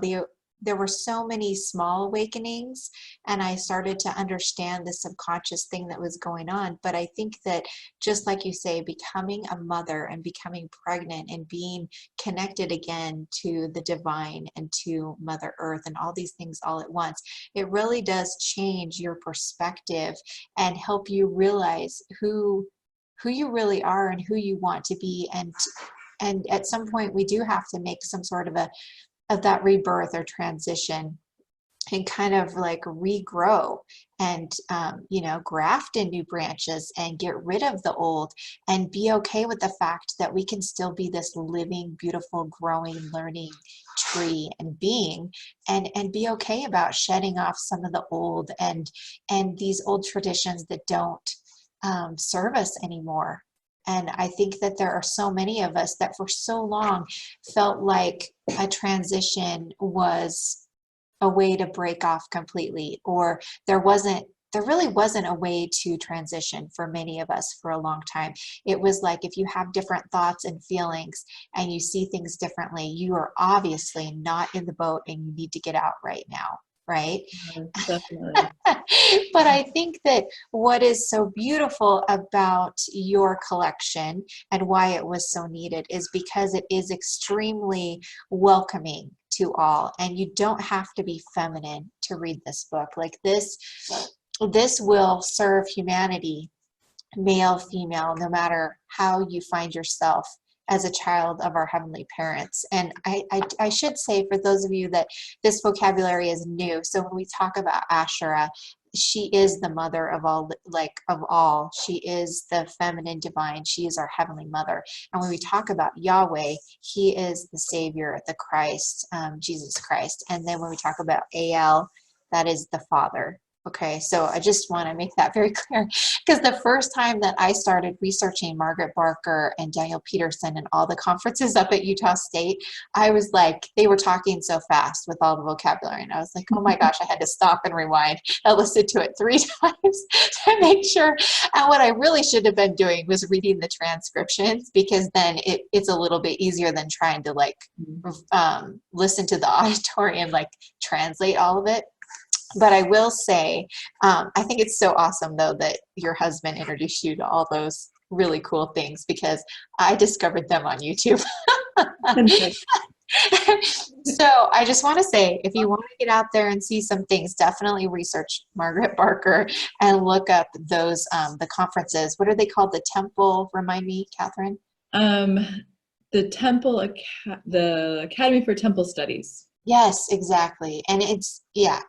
there were so many small awakenings, and I started to understand the subconscious thing that was going on. But I think that, just like you say, becoming a mother and becoming pregnant and being connected again to the divine and to Mother Earth and all these things all at once, it really does change your perspective and help you realize who you really are and who you want to be. And at some point we do have to make some sort of that rebirth or transition, and kind of like regrow and graft in new branches and get rid of the old, and be okay with the fact that we can still be this living, beautiful, growing, learning tree and being, and be okay about shedding off some of the old and these old traditions that don't serve us anymore. And I think that there are so many of us that for so long felt like a transition was a way to break off completely, or there really wasn't a way to transition for many of us for a long time. It was like, if you have different thoughts and feelings and you see things differently, you are obviously not in the boat and you need to get out right now. Right? Definitely. But I think that what is so beautiful about your collection and why it was so needed is because it is extremely welcoming to all, and you don't have to be feminine to read this book. Like this will serve humanity, male, female, no matter how you find yourself as a child of our heavenly parents. And I should say, for those of you that this vocabulary is new, so when we talk about Asherah, she is the mother of all. She is the feminine divine. She is our heavenly mother. And when we talk about Yahweh, he is the Savior, the Christ, Jesus Christ. And then when we talk about El, that is the Father. Okay, so I just want to make that very clear, because the first time that I started researching Margaret Barker and Daniel Peterson and all the conferences up at Utah State, I was like, they were talking so fast with all the vocabulary, and I was like, oh my gosh, I had to stop and rewind. I listened to it 3 times to make sure. And what I really should have been doing was reading the transcriptions, because then it's a little bit easier than trying to listen to the auditory and like translate all of it. But I will say, I think it's so awesome though that your husband introduced you to all those really cool things because I discovered them on YouTube. So I just want to say, if you want to get out there and see some things, definitely research Margaret Barker and look up those the conferences. What are they called? The Temple. Remind me, Kathryn. Um, the Academy for Temple Studies. Yes, exactly. And it's yeah,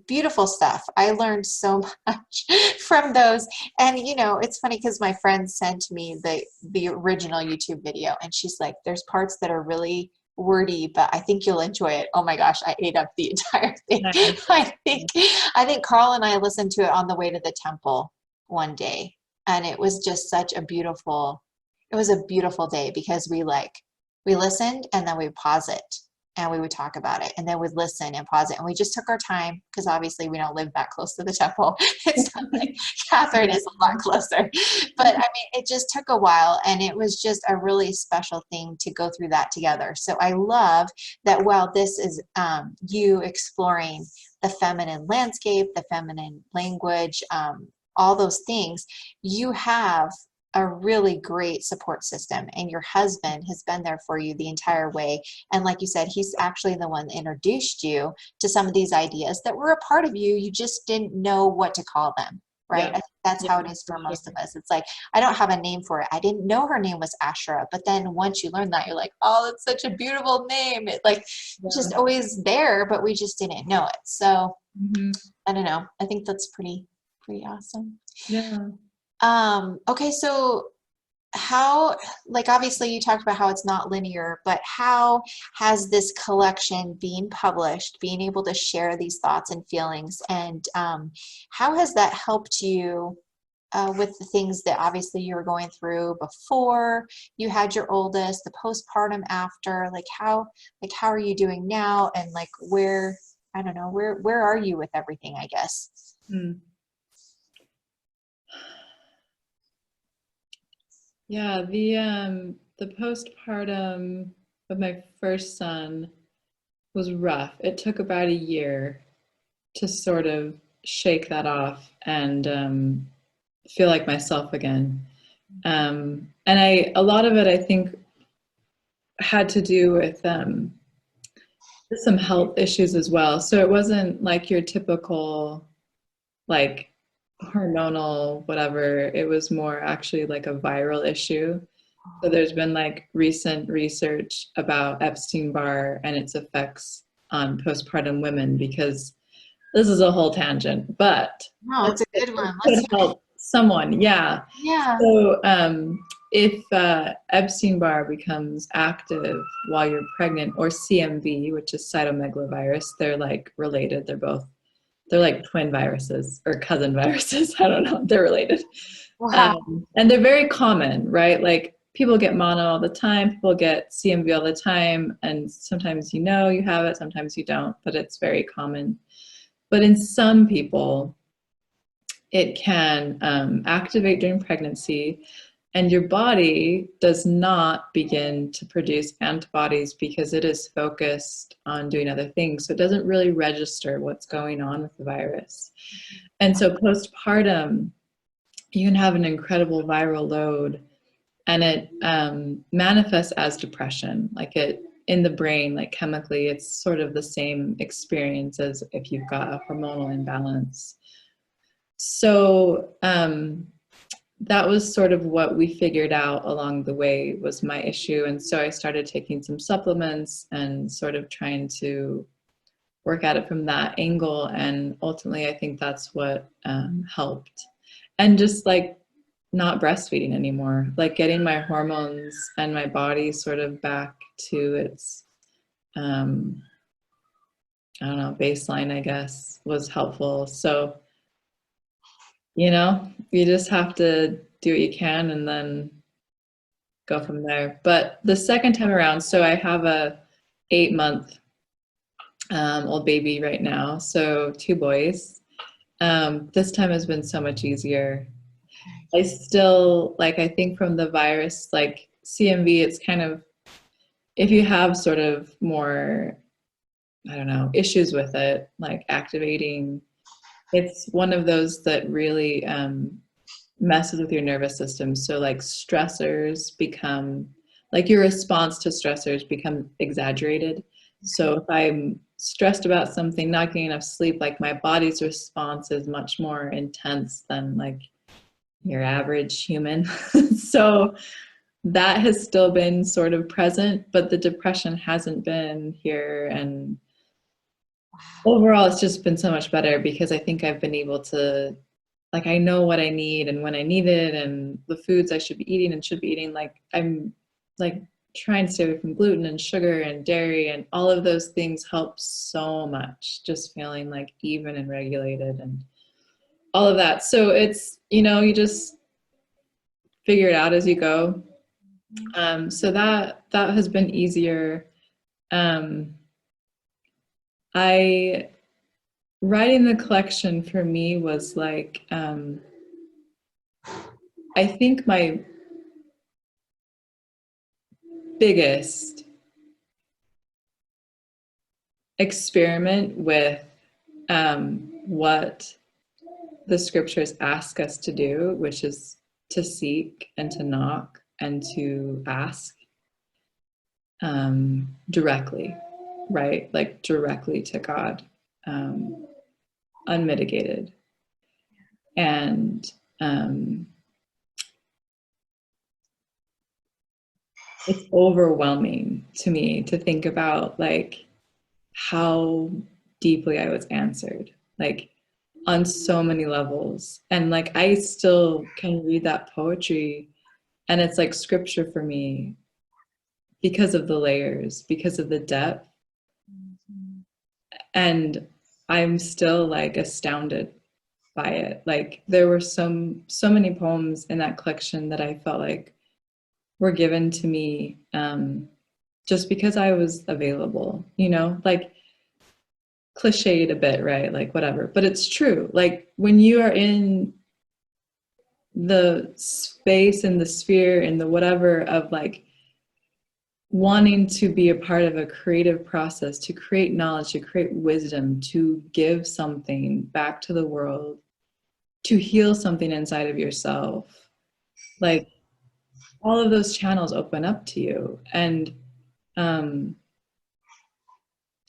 beautiful stuff. I learned so much from those. And you know, it's funny because my friend sent me the original YouTube video, and she's like, "There's parts that are really wordy, but I think you'll enjoy it." Oh my gosh, I ate up the entire thing. Nice. I think Carl and I listened to it on the way to the temple one day, and it was just such a beautiful. It was a beautiful day because we listened and then we pause it and we would talk about it and then we'd listen and pause it and we just took our time because obviously we don't live that close to the temple. It's not like Kathryn is a lot closer, but I mean it just took a while and it was just a really special thing to go through that together. So I love that while this is you exploring the feminine landscape, the feminine language, all those things, you have a really great support system and your husband has been there for you the entire way, and like you said, he's actually the one that introduced you to some of these ideas that were a part of you, you just didn't know what to call them, right? Yeah. I think that's how it is for most of us. It's like, I don't have a name for it. I didn't know her name was Ashra, but then once you learn that, you're like, oh, that's such a beautiful name. It like just always there, but we just didn't know it. So I don't know, I think that's pretty awesome. Yeah. Okay, so how, like obviously you talked about how it's not linear, but how has this collection being published, being able to share these thoughts and feelings, and how has that helped you with the things that obviously you were going through before you had your oldest, the postpartum after, like how are you doing now, and like where, I don't know, where are you with everything, I guess? Yeah, the postpartum of my first son was rough. It took about a year to sort of shake that off and feel like myself again. And a lot of it, I think, had to do with some health issues as well. So it wasn't like your typical, like, hormonal whatever. It was more actually like a viral issue. So there's been like recent research about Epstein-Barr and its effects on postpartum women, because this is a whole tangent, but No, it's a good one. could Let's hear it. help someone. Yeah. Yeah. So if Epstein-Barr becomes active while you're pregnant, or CMV, which is cytomegalovirus, they're like related. They're like twin viruses or cousin viruses. I don't know. They're related. Wow. And they're very common, right? Like people get mono all the time, people get CMV all the time, and sometimes you know you have it, sometimes you don't, but it's very common. But in some people, it can activate during pregnancy, and your body does not begin to produce antibodies because it is focused on doing other things. So it doesn't really register what's going on with the virus. And so postpartum, you can have an incredible viral load, and it manifests as depression. Like it in the brain, like chemically, it's sort of the same experience as if you've got a hormonal imbalance. So that was sort of what we figured out along the way was my issue. And so I started taking some supplements and sort of trying to work at it from that angle. And ultimately, I think that's what helped. And just like not breastfeeding anymore, like getting my hormones and my body sort of back to its, I don't know, baseline, I guess, was helpful. So, you know, you just have to do what you can and then go from there. But the second time around, so I have a 8-month old baby right now, so 2 boys. This time has been so much easier. I still, like, I think from the virus, like CMV, it's kind of, if you have sort of more I don't know, issues with it, like activating. It's one of those that really messes with your nervous system. So like stressors become, like your response to stressors become exaggerated. So if I'm stressed about something, not getting enough sleep, like my body's response is much more intense than like your average human. So that has still been sort of present, but the depression hasn't been here. And overall, it's just been so much better because I think I've been able to, like, I know what I need and when I need it and the foods I should be eating and should be eating. Like, I'm like trying to stay away from gluten and sugar and dairy, and all of those things help so much, just feeling like even and regulated and all of that. So it's, you just figure it out as you go. So that has been easier. Um, I writing the collection for me was like, I think my biggest experiment with what the scriptures ask us to do, which is to seek and to knock and to ask directly, right? Like directly to God, unmitigated. And it's overwhelming to me to think about like how deeply I was answered, like on so many levels. And like I still can read that poetry and it's like scripture for me because of the layers, because of the depth. And I'm still like astounded by it. Like there were so many poems in that collection that I felt like were given to me just because I was available, like cliched a bit, right? Like whatever, but it's true. Like when you are in the space and the sphere and the whatever of like wanting to be a part of a creative process, to create knowledge, to create wisdom, to give something back to the world, to heal something inside of yourself, like all of those channels open up to you. And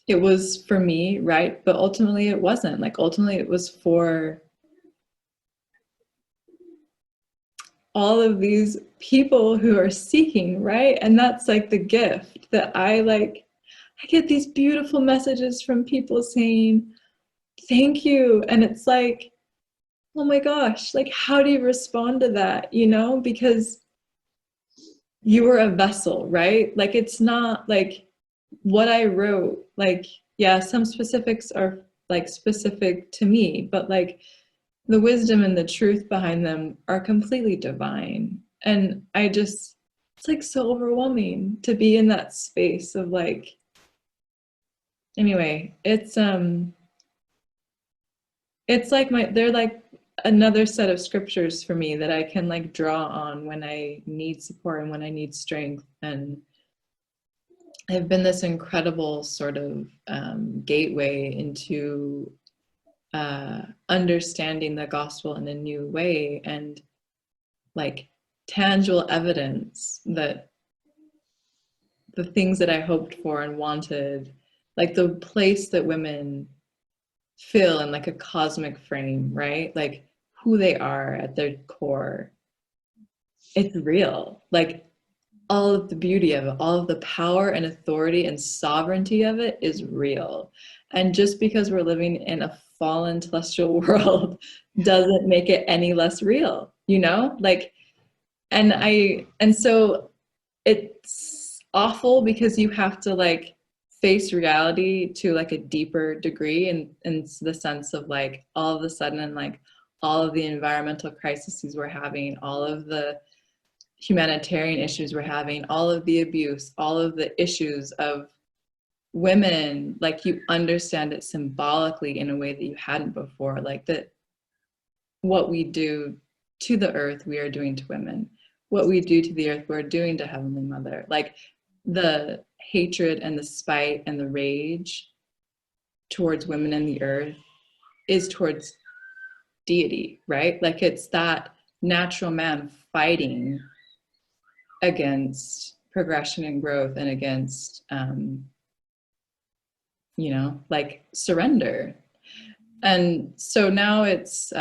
it was for me, right? But ultimately it wasn't. Like ultimately it was for all of these people who are seeking, right? And that's like the gift that I get these beautiful messages from people saying, thank you. And it's like, oh my gosh, like how do you respond to that? Because you were a vessel, right? Like it's not like what I wrote, like, yeah, some specifics are like specific to me, but like the wisdom and the truth behind them are completely divine. And it's like so overwhelming to be in that space of like, anyway, it's like they're like another set of scriptures for me that I can like draw on when I need support and when I need strength. And have been this incredible sort of gateway into understanding the gospel in a new way, and like tangible evidence that the things that I hoped for and wanted, like the place that women fill in like a cosmic frame, right? Like who they are at their core, it's real. Like all of the beauty of it, all of the power and authority and sovereignty of it is real. And just because we're living in a fallen celestial world doesn't make it any less real, Like, and so it's awful because you have to like face reality to like a deeper degree, in the sense of like all of a sudden, and like all of the environmental crises we're having, all of the humanitarian issues we're having, all of the abuse, all of the issues of women, like you understand it symbolically in a way that you hadn't before. Like that what we do to the earth, we are doing to women. What we do to the earth, we're doing to Heavenly Mother. Like the hatred and the spite and the rage towards women and the earth is towards deity, right? Like it's that natural man fighting against progression and growth and against, you know, like surrender. And so now it's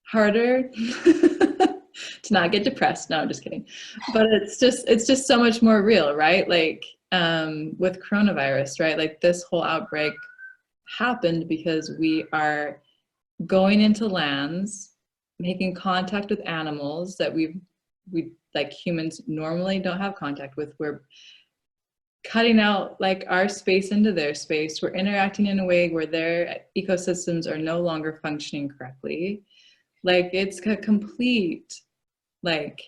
harder to not get depressed. No, I'm just kidding. But it's just so much more real, right? Like with coronavirus, right? Like this whole outbreak happened because we are going into lands, making contact with animals that we like humans normally don't have contact with. We're cutting out like our space into their space. We're interacting in a way where their ecosystems are no longer functioning correctly. Like it's a complete, like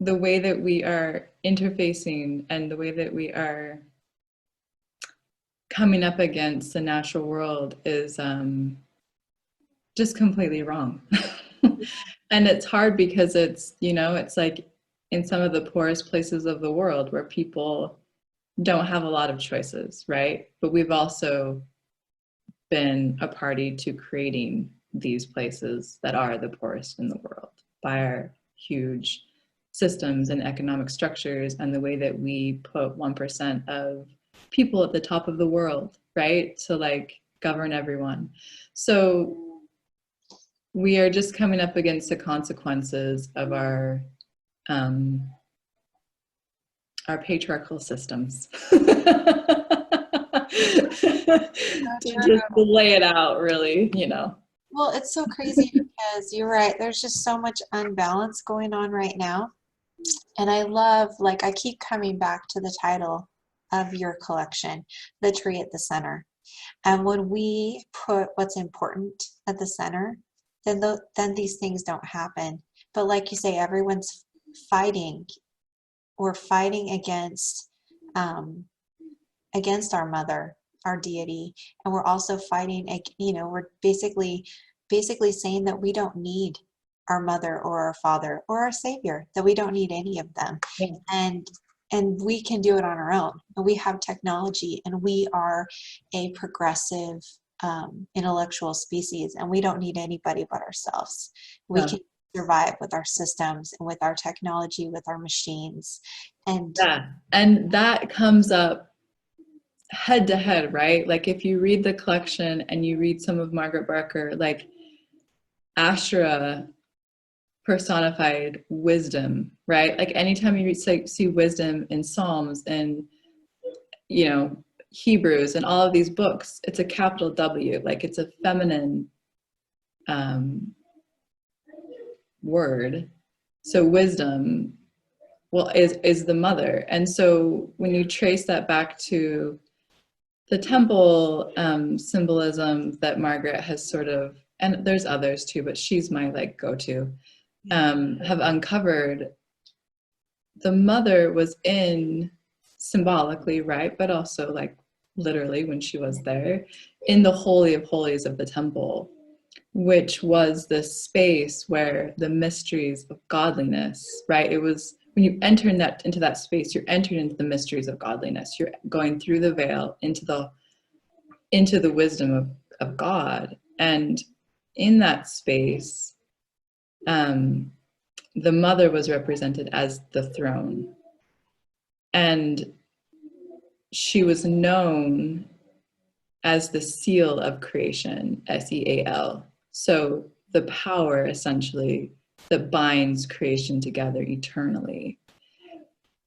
the way that we are interfacing and the way that we are coming up against the natural world is just completely wrong. And it's hard because it's, you know, it's like in some of the poorest places of the world where people don't have a lot of choices, right? But we've also been a party to creating these places that are the poorest in the world by our huge systems and economic structures and the way that we put 1% of people at the top of the world, right? To like govern everyone. So we are just coming up against the consequences of our patriarchal systems. To just lay it out, really, you know. Well, it's so crazy because you're right. There's just so much unbalance going on right now. And I love, like, I keep coming back to the title of your collection, The Tree at the Center. And when we put what's important at the center, then these things don't happen. But like you say, everyone's fighting. We're fighting against our mother, our deity, and we're also fighting. You know, we're basically saying that we don't need our mother or our father or our savior, that we don't need any of them. Yeah. And we can do it on our own. And we have technology, and we are a progressive intellectual species, and we don't need anybody but ourselves. We can survive with our systems and with our technology, with our machines. And that comes up head to head, right? Like if you read the collection and you read some of Margaret Barker, like Asherah personified wisdom, right? Like anytime you see wisdom in Psalms and, you know, Hebrews and all of these books, it's a capital W, like it's a feminine word. So wisdom, well, is the mother. And so when you trace that back to the temple symbolism that Margaret has sort of, and there's others too, but she's my like go-to, have uncovered, the mother was in symbolically, right? But also like literally when she was there in the Holy of Holies of the temple, which was this space where the mysteries of godliness, right? It was when you enter into that space, you're entering into the mysteries of godliness. You're going through the veil into the wisdom of God. And in that space, the mother was represented as the throne. And she was known as the seal of creation, SEAL. So the power essentially that binds creation together eternally.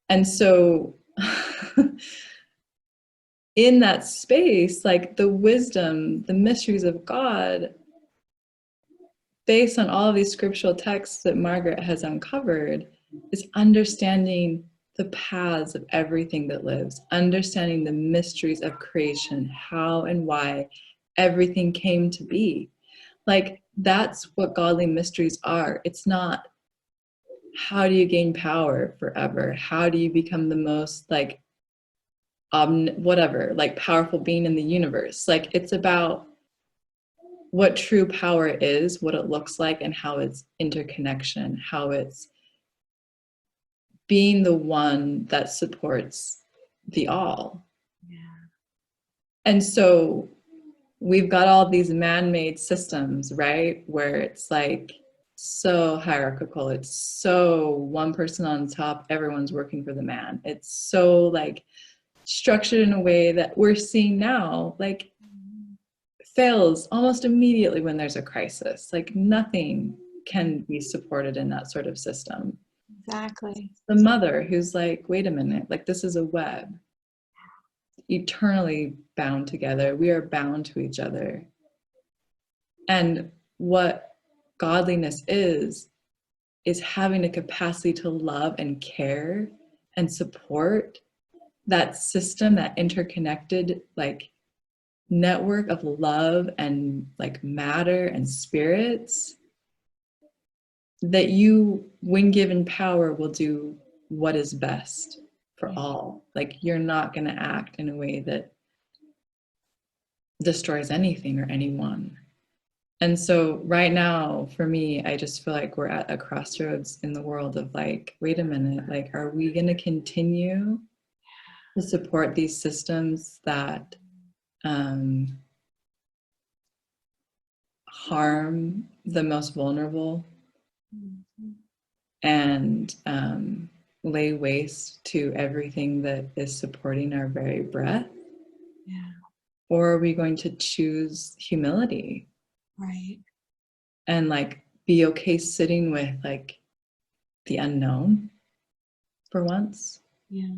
And so in that space, like the wisdom, the mysteries of God, based on all of these scriptural texts that Margaret has uncovered, is understanding the paths of everything that lives, understanding the mysteries of creation, how and why everything came to be. Like, that's what godly mysteries are. It's not, how do you gain power forever? How do you become the most, like, whatever, like, powerful being in the universe? Like, it's about what true power is, what it looks like, and how it's interconnection, how it's being the one that supports the all. yeah. And so we've got all these man-made systems, right? Where it's like so hierarchical. It's so one person on top, everyone's working for the man. It's so like structured in a way that we're seeing now, like fails almost immediately when there's a crisis. Like nothing can be supported in that sort of system. Exactly. The mother who's like, wait a minute, like this is a web, eternally bound together. We are bound to each other. And what godliness is having a capacity to love and care and support that system, that interconnected like network of love and like matter and spirits, that you, when given power, will do what is best for all. Like you're not going to act in a way that destroys anything or anyone. And so right now, for me, I just feel like we're at a crossroads in the world of like, wait a minute, like, are we going to continue to support these systems that harm the most vulnerable and lay waste to everything that is supporting our very breath? Yeah. Or are we going to choose humility? Right. And like be okay sitting with like the unknown for once? Yeah.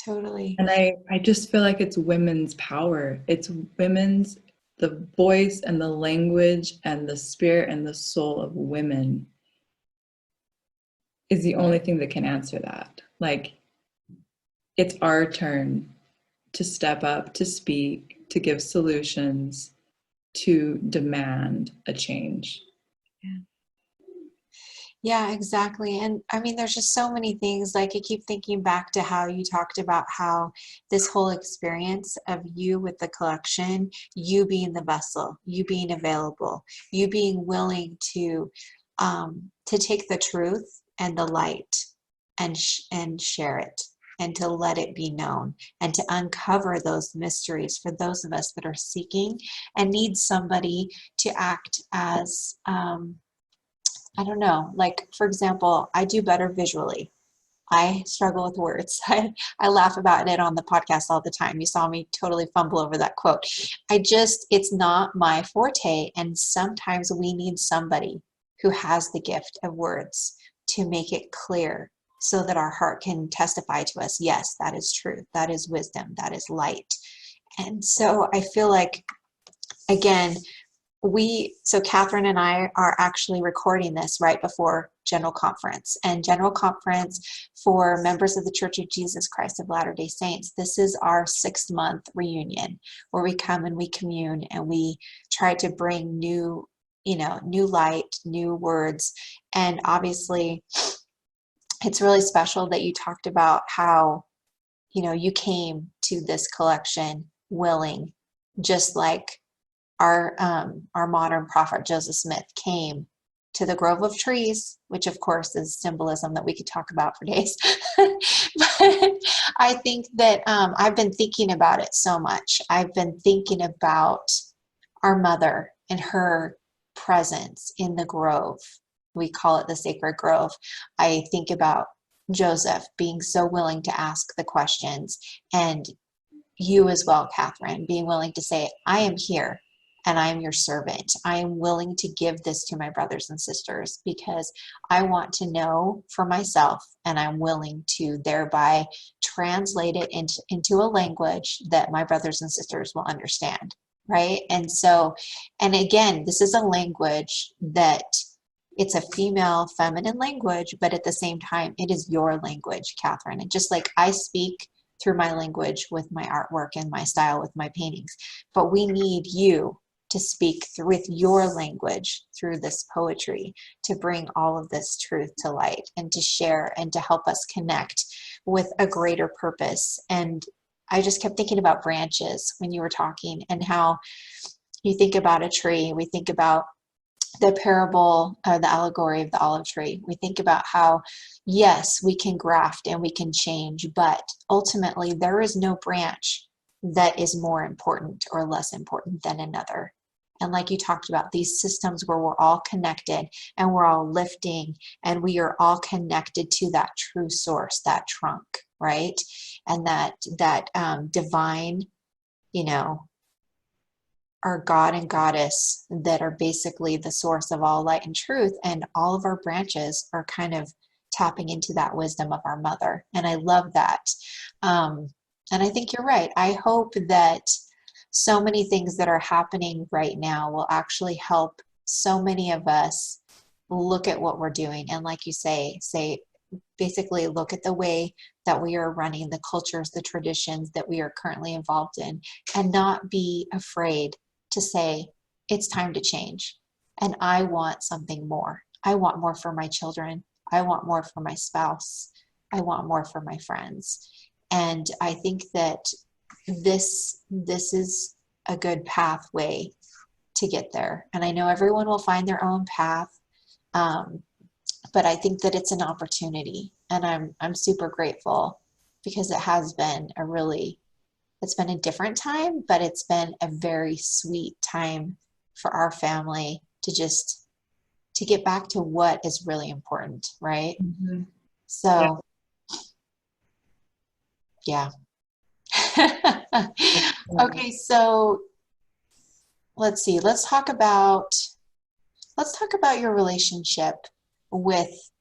Totally. And I just feel like it's women's power. It's women's, the voice and the language and the spirit and the soul of women is the only thing that can answer that. Like, it's our turn to step up, to speak, to give solutions, to demand a change. Yeah. Yeah, exactly. And I mean, there's just so many things. Like, I keep thinking back to how you talked about how this whole experience of you with the collection, you being the vessel, you being available, you being willing to take the truth and the light and share it and to let it be known and to uncover those mysteries for those of us that are seeking and need somebody to act as I don't know, like for example, I do better visually. I struggle with words. I laugh about it on the podcast all the time. You saw me totally fumble over that quote. It's not my forte. And sometimes we need somebody who has the gift of words to make it clear so that our heart can testify to us. Yes, that is truth. That is wisdom. That is light. And so I feel like, again, so Kathryn and I are actually recording this right before General Conference. And General Conference for members of the Church of Jesus Christ of Latter-day Saints, this is our 6-month reunion where we come and we commune and we try to bring new light, new words. And obviously, it's really special that you talked about how, you came to this collection willing, just like our modern prophet Joseph Smith came to the grove of trees, which of course is symbolism that we could talk about for days. But I think that I've been thinking about it so much. I've been thinking about our mother and her presence in the grove. We call it the sacred grove. I think about Joseph being so willing to ask the questions, and you as well, Kathryn, being willing to say, I am here and I am your servant. I am willing to give this to my brothers and sisters because I want to know for myself, and I'm willing to thereby translate it into a language that my brothers and sisters will understand, right? And so, and again, this is a language that it's a female feminine language, but at the same time, it is your language, Kathryn. And just like I speak through my language with my artwork and my style with my paintings, but we need you to speak with your language through this poetry to bring all of this truth to light and to share and to help us connect with a greater purpose. And I just kept thinking about branches when you were talking, and how you think about a tree. We think about the parable, the allegory of the olive tree. We think about how, yes, we can graft and we can change, but ultimately there is no branch that is more important or less important than another. And like you talked about, these systems where we're all connected and we're all lifting and we are all connected to that true source, that trunk, right? And that divine, you know, our God and Goddess that are basically the source of all light and truth. And all of our branches are kind of tapping into that wisdom of our mother. And I love that. And I think you're right. I hope that so many things that are happening right now will actually help so many of us look at what we're doing. And like you say basically look at the way that we are running the cultures, the traditions that we are currently involved in, and not be afraid to say, it's time to change. And I want something more. I want more for my children. I want more for my spouse. I want more for my friends. And I think that this is a good pathway to get there. And I know everyone will find their own path, but I think that it's an opportunity, and I'm super grateful because it has been it's been a different time, but it's been a very sweet time for our family to get back to what is really important, right? Mm-hmm. So, yeah. Okay, so let's see. Let's talk about your relationship with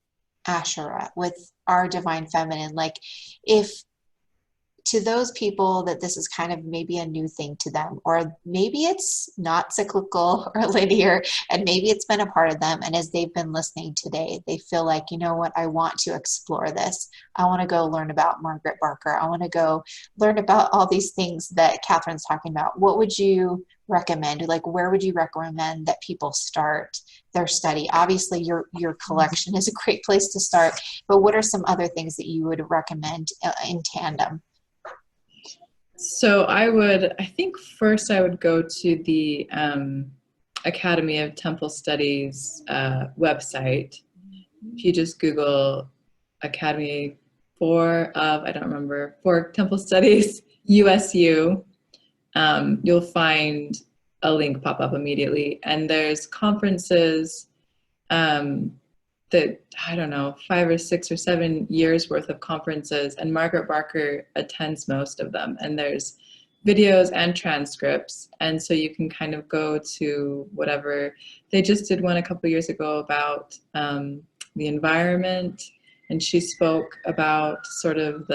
Asherah, with our divine feminine. Like, if to those people that this is kind of maybe a new thing to them, or maybe it's not cyclical or linear, and maybe it's been a part of them, and as they've been listening today, they feel like, you know what, I want to explore this. I want to go learn about Margaret Barker. I want to go learn about all these things that Kathryn's talking about. What would you recommend? Like, where would you recommend that people start their study? Obviously, your collection is a great place to start, but what are some other things that you would recommend in tandem? So I think first I would go to the Academy of Temple Studies website. If you just Google Academy for Temple Studies, USU, you'll find a link pop up immediately. And there's conferences that, I don't know, 5 or 6 or 7 years worth of conferences, and Margaret Barker attends most of them. And there's videos and transcripts. And so you can kind of go to whatever. They just did one a couple years ago about the environment. And she spoke about sort of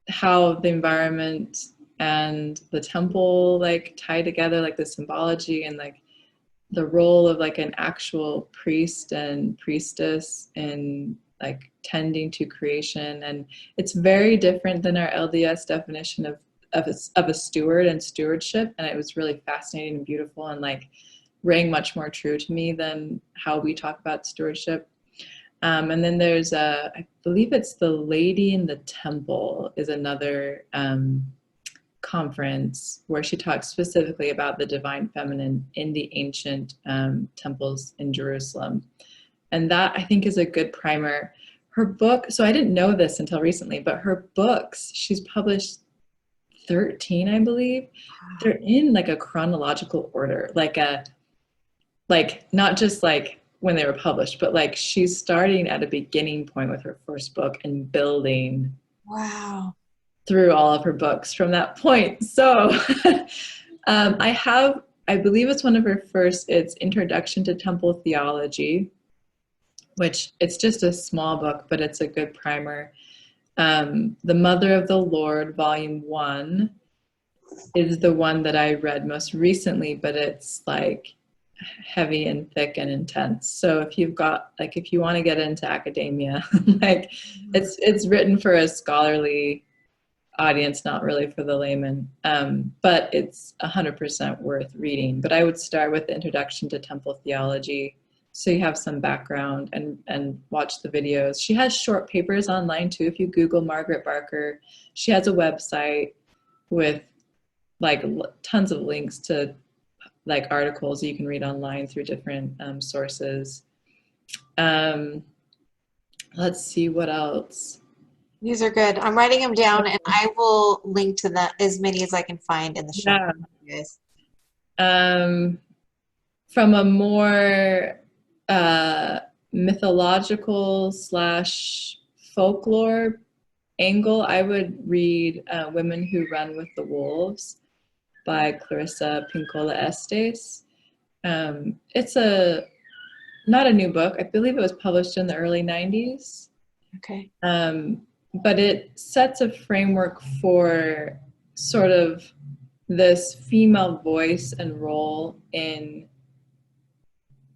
how the environment and the temple like tie together, like the symbology and like the role of like an actual priest and priestess in like tending to creation. And it's very different than our LDS definition of a steward and stewardship. And it was really fascinating and beautiful, and like rang much more true to me than how we talk about stewardship. And then there's I believe it's the Lady in the Temple is another conference where she talks specifically about the divine feminine in the ancient temples in Jerusalem. And that I think is a good primer. Her book, so I didn't know this until recently, but her books, she's published 13, I believe. They're in like a chronological order, like not just like when they were published, but like she's starting at a beginning point with her first book and building. Wow. Through all of her books from that point. So I believe it's one of her first, it's Introduction to Temple Theology, which it's just a small book, but it's a good primer. The Mother of the Lord, Volume 1, is the one that I read most recently, but it's like heavy and thick and intense. So if you want to get into academia, like it's written for a scholarly audience, not really for the layman, but it's 100% worth reading. But I would start with the Introduction to Temple Theology, so you have some background, and watch the videos. She has short papers online too. If you Google Margaret Barker, she has a website with like tons of links to like articles you can read online through different sources. Let's see what else. These are good. I'm writing them down, and I will link to that as many as I can find in the show Yeah. notes, you guys. From a more uh, mythological slash folklore angle, I would read Women Who Run with the Wolves by Clarissa Pinkola Estes. It's not a new book. I believe it was published in the early 90s. Okay. But it sets a framework for sort of this female voice and role in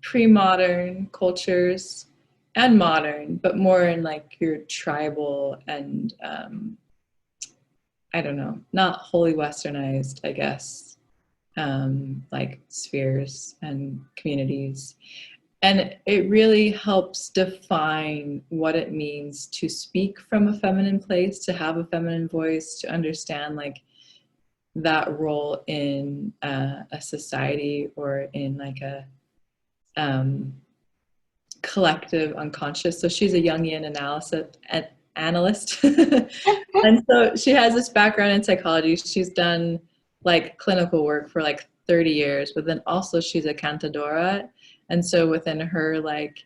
pre-modern cultures and modern, but more in like your tribal and I don't know, not wholly westernized, I guess, like spheres and communities. And it really helps define what it means to speak from a feminine place, to have a feminine voice, to understand like that role in a society or in like a collective unconscious. So she's a Jungian analyst. And so she has this background in psychology. She's done like clinical work for like 30 years, but then also she's a cantadora. And so within her like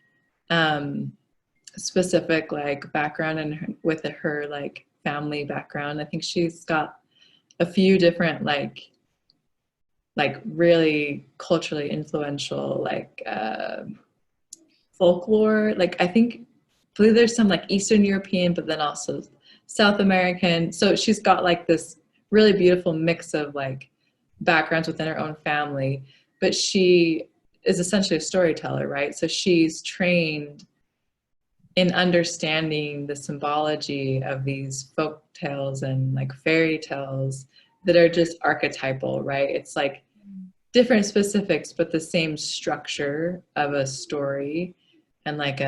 specific like background and with her like family background, I think she's got a few different like really culturally influential like folklore. Like I believe there's some like Eastern European, but then also South American. So she's got like this really beautiful mix of like backgrounds within her own family, but she is essentially a storyteller, right? So she's trained in understanding the symbology of these folk tales and like fairy tales that are just archetypal, right? It's like different specifics, but the same structure of a story. And like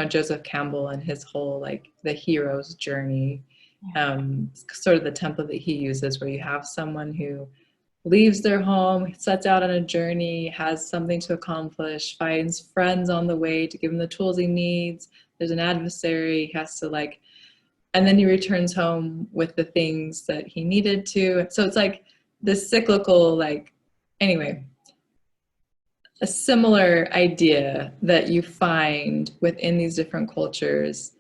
Joseph Campbell and his whole like the hero's journey, sort of the template that he uses, where you have someone who leaves their home, sets out on a journey, has something to accomplish, finds friends on the way to give him the tools he needs. There's an adversary, he has to like, and then he returns home with the things that he needed to. So it's like this cyclical, like, anyway, a similar idea that you find within these different cultures,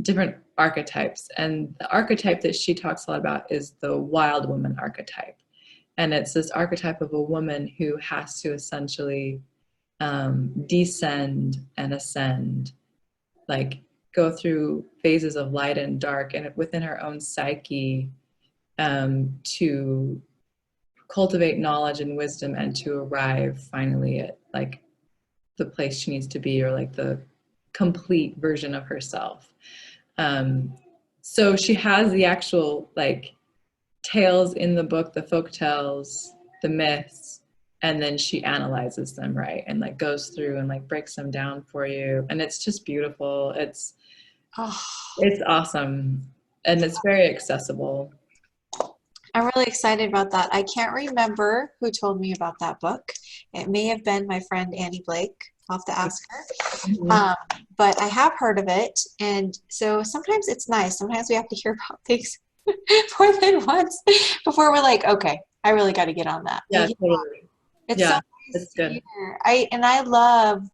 different archetypes. And the archetype that she talks a lot about is the wild woman archetype. And it's this archetype of a woman who has to essentially descend and ascend, like go through phases of light and dark, and within her own psyche, to cultivate knowledge and wisdom and to arrive finally at like the place she needs to be, or like the complete version of herself. So she has the actual like tales in the book, the folk tales, the myths, and then she analyzes them, right? And like goes through and like breaks them down for you. And it's just beautiful. It's awesome. And it's very accessible. I'm really excited about that. I can't remember who told me about that book. It may have been my friend Annie Blake. I'll have to ask her. Mm-hmm. But I have heard of it. And so sometimes it's nice. Sometimes we have to hear about things more than once before we're like, okay, I really got to get on that. Yeah, totally. It's Yeah, so nice it's to good. hear. I love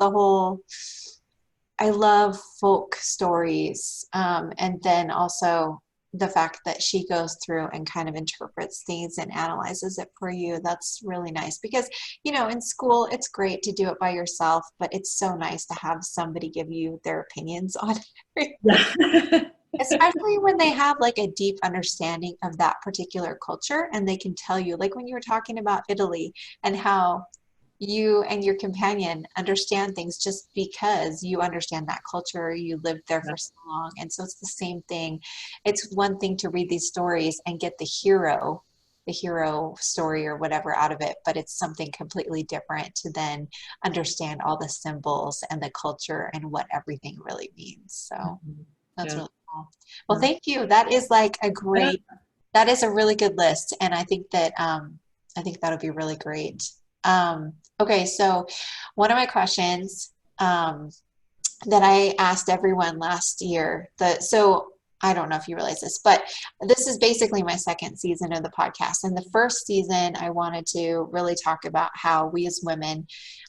I love folk stories. And then also the fact that she goes through and kind of interprets things and analyzes it for you. That's really nice because, in school, it's great to do it by yourself, but it's so nice to have somebody give you their opinions on it. Yeah. Especially when they have like a deep understanding of that particular culture and they can tell you, like when you were talking about Italy and how you and your companion understand things just because you understand that culture, you lived there for so long. And so it's the same thing. It's one thing to read these stories and get the hero story or whatever out of it, but it's something completely different to then understand all the symbols and the culture and what everything really means. So that's really cool. Well, thank you. That is like that is a really good list. And I think that that'll be really great. Okay, so one of my questions, that I asked everyone last year. So I don't know if you realize this, but this is basically my second season of the podcast. And the first season, I wanted to really talk about how we as women,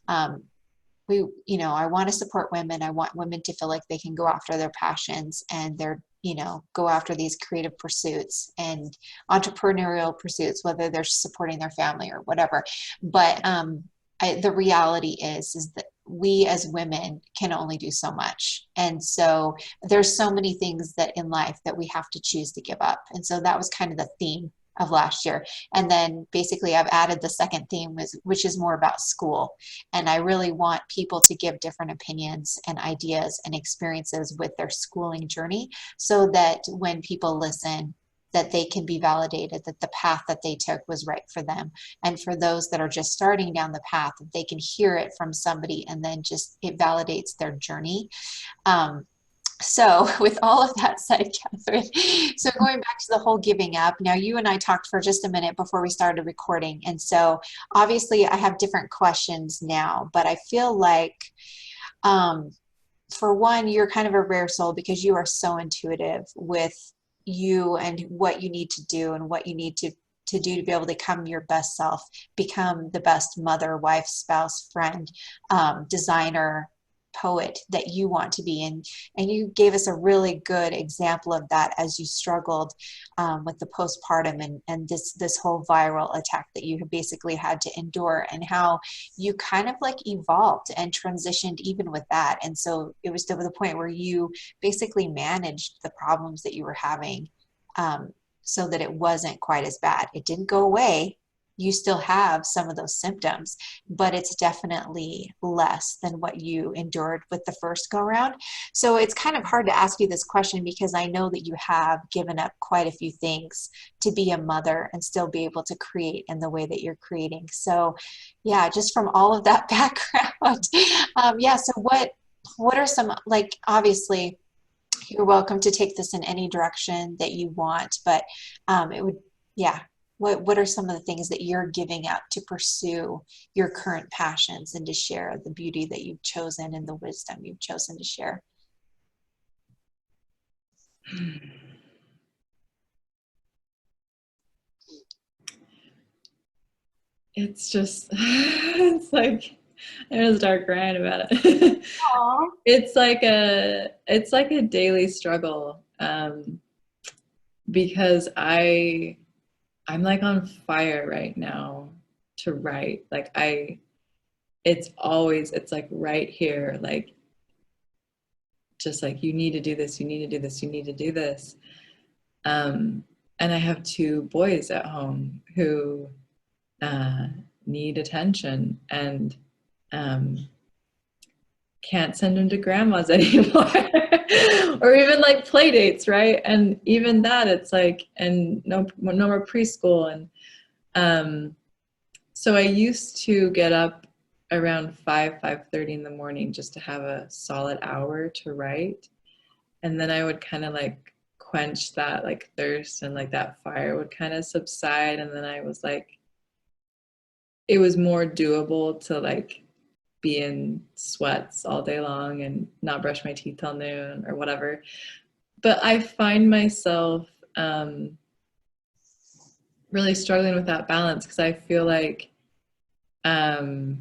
um, I want to support women. I want women to feel like they can go after their passions and go after these creative pursuits and entrepreneurial pursuits, whether they're supporting their family or whatever. But the reality is that we as women can only do so much. And so there's so many things that in life that we have to choose to give up. And so that was kind of the theme of last year. And then basically I've added the second theme, which is more about school. And I really want people to give different opinions and ideas and experiences with their schooling journey so that when people listen, that they can be validated that the path that they took was right for them. And for those that are just starting down the path, that they can hear it from somebody and then just it validates their journey. So with all of that said, Kathryn, so going back to the whole giving up, now you and I talked for just a minute before we started recording. And so obviously I have different questions now, but I feel like, for one, you're kind of a rare soul because you are so intuitive with you and what you need to do and what you need to do to be able to become your best self, become the best mother, wife, spouse, friend, designer, poet that you want to be. And you gave us a really good example of that as you struggled with the postpartum and this whole viral attack that you have basically had to endure, and how you kind of like evolved and transitioned even with that. And so it was to the point where you basically managed the problems that you were having, so that it wasn't quite as bad. It didn't go away. You still have some of those symptoms, but it's definitely less than what you endured with the first go round. So it's kind of hard to ask you this question because I know that you have given up quite a few things to be a mother and still be able to create in the way that you're creating. So yeah, just from all of that background, yeah, so what are some, like, obviously you're welcome to take this in any direction that you want, but it would, yeah. What are some of the things that you're giving up to pursue your current passions and to share the beauty that you've chosen and the wisdom you've chosen to share? It's just, it's like, I'm gonna start crying about it. Aw. It's like a daily struggle, because I'm like on fire right now to write. Like it's like right here, like just like you need to do this, you need to do this, you need to do this. And I have two boys at home who need attention and can't send them to grandma's anymore. Or even like play dates, right? And even that, it's like, and no more preschool. And so I used to get up around 5:30 in the morning just to have a solid hour to write. And then I would kind of like quench that like thirst, and like that fire would kind of subside. And then I was like, it was more doable to like be in sweats all day long and not brush my teeth till noon or whatever. But I find myself really struggling with that balance because I feel like to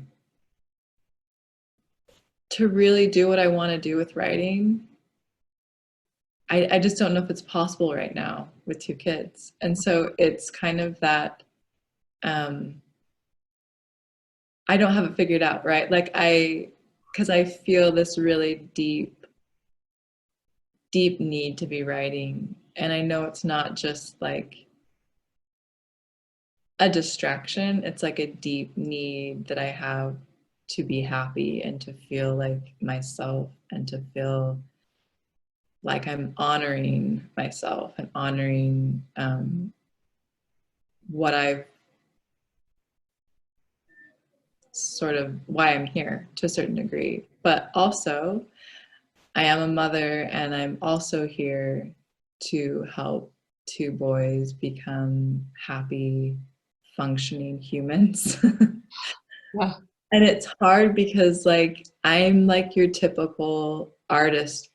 really do what I want to do with writing, I just don't know if it's possible right now with two kids. And so it's kind of that I don't have it figured out, right? Like because I feel this really deep need to be writing. And I know it's not just like a distraction, it's like a deep need that I have to be happy and to feel like myself and to feel like I'm honoring myself and honoring what I've sort of why I'm here to a certain degree. But also, I am a mother and I'm also here to help two boys become happy, functioning humans. Yeah. And it's hard because like I'm like your typical artist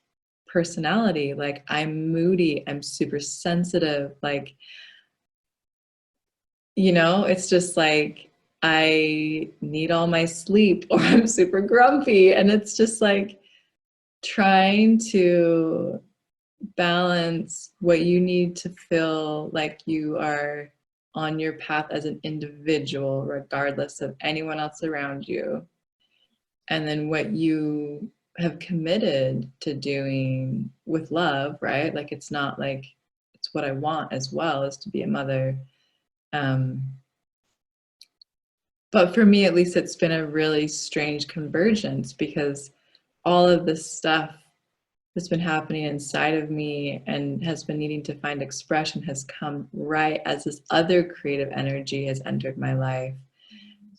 personality. Like I'm moody, I'm super sensitive, like, you know, it's just like I need all my sleep or I'm super grumpy. And it's just like trying to balance what you need to feel like you are on your path as an individual, regardless of anyone else around you. And then what you have committed to doing with love, right? Like it's not like it's what I want as well as to be a mother. But for me, at least, it's been a really strange convergence because all of this stuff that's been happening inside of me and has been needing to find expression has come right as this other creative energy has entered my life.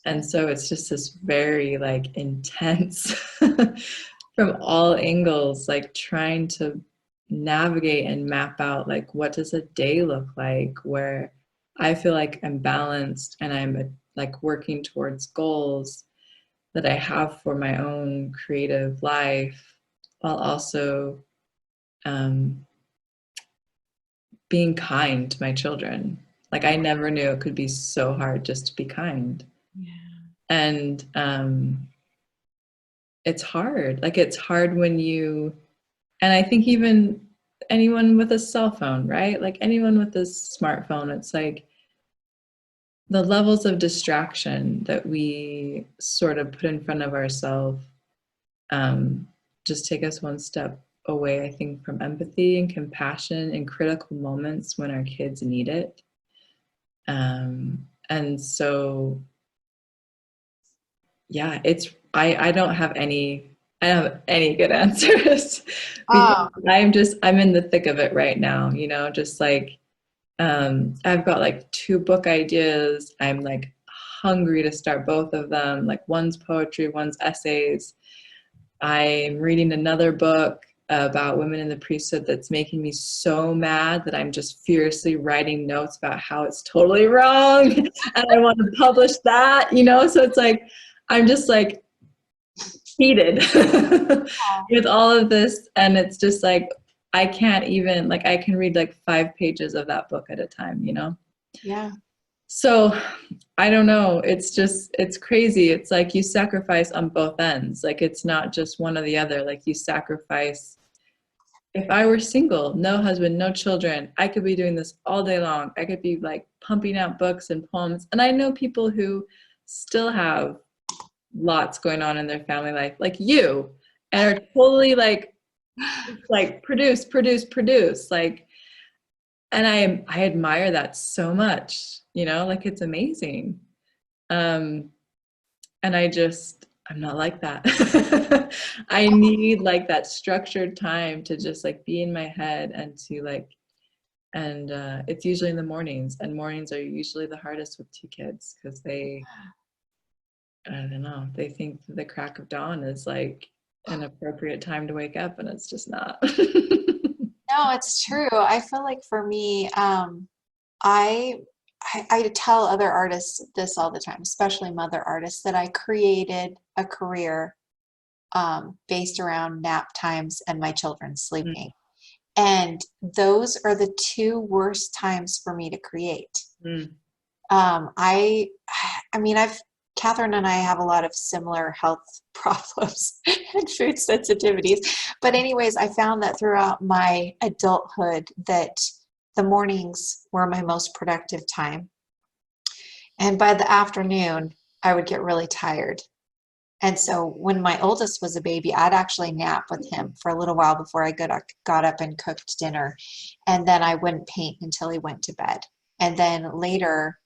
And so it's just this very like intense from all angles, like trying to navigate and map out like what does a day look like where I feel like I'm balanced and I'm like working towards goals that I have for my own creative life while also being kind to my children. Like I never knew it could be so hard just to be kind. Yeah. And it's hard. Like it's hard when you, and I think even anyone with a cell phone, right? Like anyone with a smartphone, it's like the levels of distraction that we sort of put in front of ourselves just take us one step away, I think, from empathy and compassion in critical moments when our kids need it. And so, yeah, it's, I don't have any, I don't have any good answers because I'm in the thick of it right now, you know, just like, I've got like 2 book ideas. I'm like hungry to start both of them. Like one's poetry, one's essays. I'm reading another book about women in the priesthood that's making me so mad that I'm just furiously writing notes about how it's totally wrong and I want to publish that, you know? So it's like, I'm just like heated with all of this. And it's just like, I can't even, like, I can read like 5 pages of that book at a time, you know? Yeah. So I don't know. It's just, it's crazy. It's like you sacrifice on both ends. Like it's not just one or the other. Like you sacrifice. If I were single, no husband, no children, I could be doing this all day long. I could be like pumping out books and poems. And I know people who still have lots going on in their family life, like you, and are totally like produce. Like, and I admire that so much, you know, like it's amazing. And I'm not like that. I need like that structured time to just like be in my head and to like, and it's usually in the mornings, and mornings are usually the hardest with 2 kids because they, I don't know, they think the crack of dawn is like an appropriate time to wake up, and it's just not. No, it's true. I feel like for me, I, I tell other artists this all the time, especially mother artists, that I created a career based around nap times and my children sleeping. And those are the 2 worst times for me to create. I mean, Kathryn and I have a lot of similar health problems and food sensitivities. But anyways, I found that throughout my adulthood that the mornings were my most productive time. And by the afternoon, I would get really tired. And so when my oldest was a baby, I'd actually nap with him for a little while before I got up and cooked dinner. And then I wouldn't paint until he went to bed. And then later,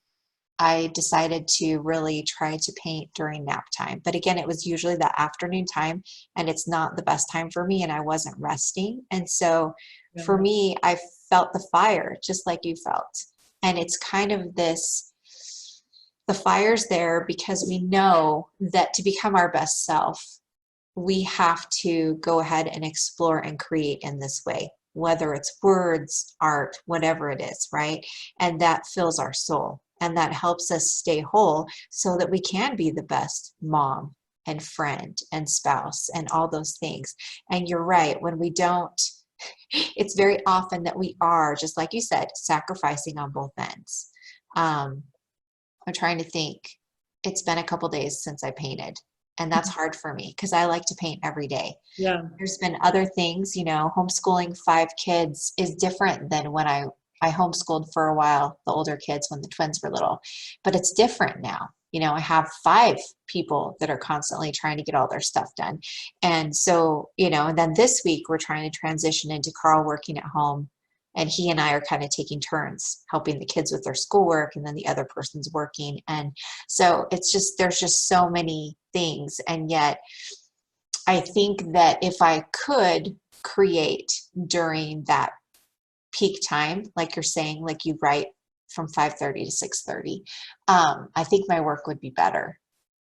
I decided to really try to paint during nap time. But again, it was usually the afternoon time, and it's not the best time for me, and I wasn't resting. And so for me, I felt the fire just like you felt. And it's kind of this, the fire's there because we know that to become our best self, we have to go ahead and explore and create in this way, whether it's words, art, whatever it is, right? And that fills our soul. And that helps us stay whole so that we can be the best mom and friend and spouse and all those things. And you're right, when we don't, it's very often that we are, just like you said, sacrificing on both ends. I'm trying to think. It's been a couple days since I painted, and that's hard for me because I like to paint every day. Yeah. There's been other things, homeschooling 5 kids is different than when I homeschooled for a while, the older kids when the twins were little, but it's different now. I have 5 people that are constantly trying to get all their stuff done. And so, and then this week we're trying to transition into Carl working at home, and he and I are kind of taking turns helping the kids with their schoolwork, and then the other person's working. And so there's just so many things. And yet I think that if I could create during that peak time, like you're saying, like you write from 5:30 to 6:30, I think my work would be better.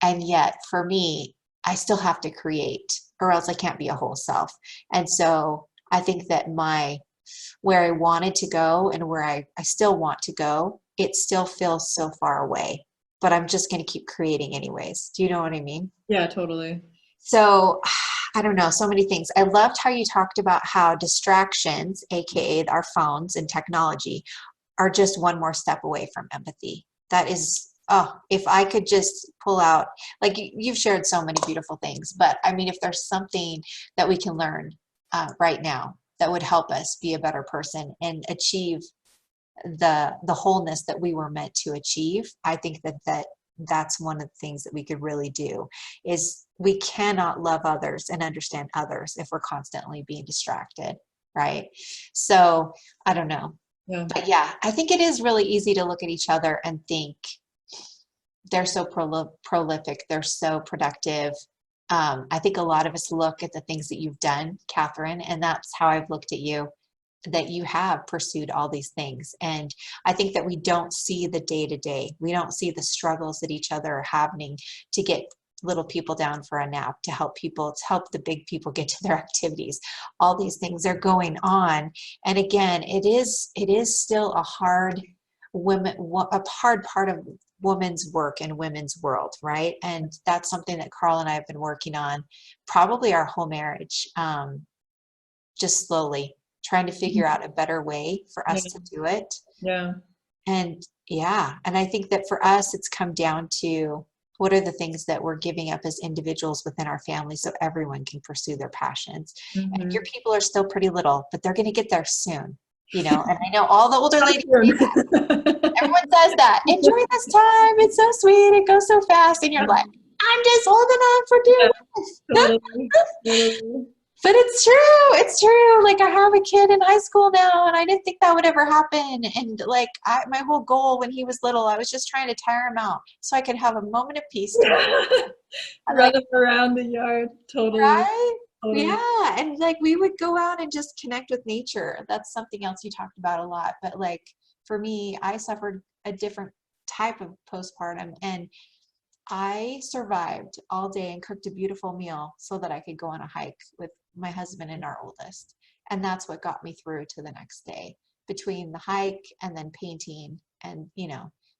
And yet for me, I still have to create, or else I can't be a whole self. And so I think that where I wanted to go and where I still want to go, it still feels so far away, but I'm just going to keep creating anyways. Do you know what I mean? Yeah, totally. So I don't know, so many things. I loved how you talked about how distractions, AKA our phones and technology, are just one more step away from empathy. That is, if I could just pull out, like you've shared so many beautiful things, but I mean, if there's something that we can learn right now that would help us be a better person and achieve the wholeness that we were meant to achieve, I think that's one of the things that we could really do. Is we cannot love others and understand others if we're constantly being distracted, right? So I don't know. Yeah. But yeah, I think it is really easy to look at each other and think they're so prolific, they're so productive. I think a lot of us look at the things that you've done, Kathryn, and that's how I've looked at you, that you have pursued all these things. And I think that we don't see the day-to-day. We don't see the struggles that each other are having to get little people down for a nap, to help the big people get to their activities. All these things are going on. And again, it is still a hard part of women's work and women's world, right? And that's something that Carl and I have been working on probably our whole marriage, just slowly trying to figure out a better way for us to do it. Yeah. And I think that for us, it's come down to what are the things that we're giving up as individuals within our family so everyone can pursue their passions. Mm-hmm. And your people are still pretty little, but they're going to get there soon, and I know all the older ladies, everyone says that, enjoy this time, it's so sweet, it goes so fast, and you're like, I'm just holding on for dear life. Totally. But it's true. Like I have a kid in high school now, and I didn't think that would ever happen. And like my whole goal when he was little, I was just trying to tire him out so I could have a moment of peace. Run him around the yard. Totally. Right? Totally. Yeah. And like we would go out and just connect with nature. That's something else you talked about a lot. But like for me, I suffered a different type of postpartum, and I survived all day and cooked a beautiful meal so that I could go on a hike with my husband and our oldest. And that's what got me through to the next day, between the hike and then painting. And,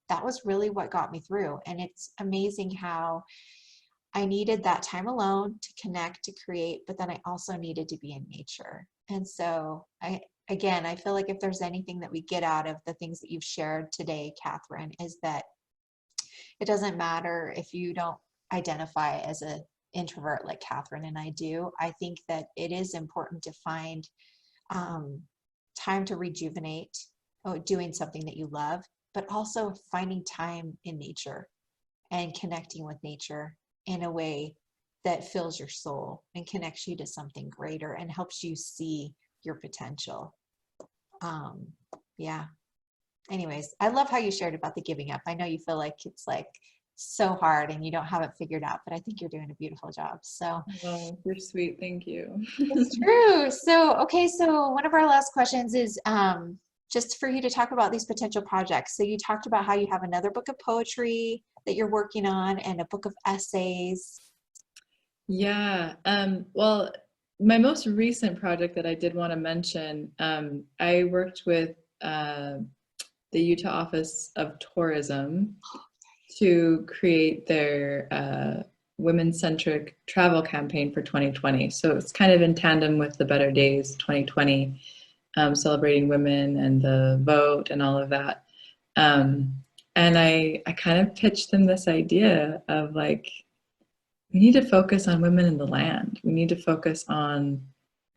that was really what got me through. And it's amazing how I needed that time alone to connect, to create, but then I also needed to be in nature. And so I feel like if there's anything that we get out of the things that you've shared today, Kathryn, is that it doesn't matter if you don't identify as an introvert like Kathryn and I do. I think that it is important to find time to rejuvenate, doing something that you love, but also finding time in nature and connecting with nature in a way that fills your soul and connects you to something greater and helps you see your potential. Yeah. Anyways, I love how you shared about the giving up. I know you feel like it's like so hard and you don't have it figured out, but I think you're doing a beautiful job. So Oh, you're sweet. Thank you. it's true. So one of our last questions is just for you to talk about these potential projects. So you talked about how you have another book of poetry that you're working on and a book of essays. Yeah. Well, my most recent project that I did want to mention, I worked with the Utah Office of Tourism to create their women-centric travel campaign for 2020. So it's kind of in tandem with the Better Days 2020, celebrating women and the vote and all of that. And I kind of pitched them this idea of like, we need to focus on women in the land. We need to focus on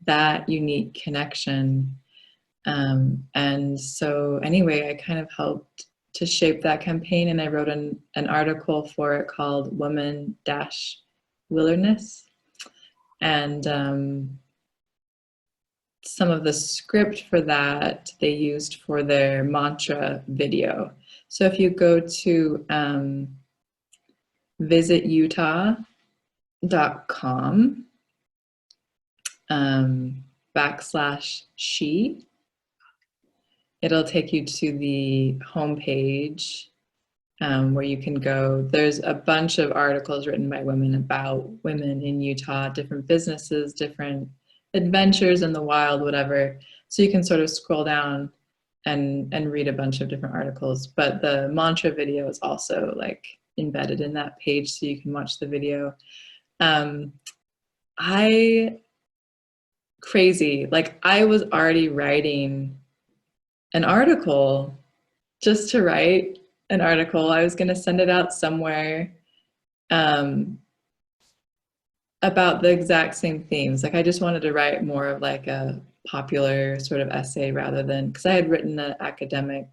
that unique connection. And so anyway, I kind of helped to shape that campaign, and I wrote an article for it called Woman-Wilderness. And some of the script for that they used for their mantra video. So if you go to visitutah.com /she, it'll take you to the homepage where you can go. There's a bunch of articles written by women about women in Utah, different businesses, different adventures in the wild, whatever. So you can sort of scroll down and read a bunch of different articles. But the mantra video is also like embedded in that page, so you can watch the video. Crazy, like I was already writing an article just to write an article. I was going to send it out somewhere about the exact same themes. Like I just wanted to write more of like a popular sort of essay rather than, because I had written an academic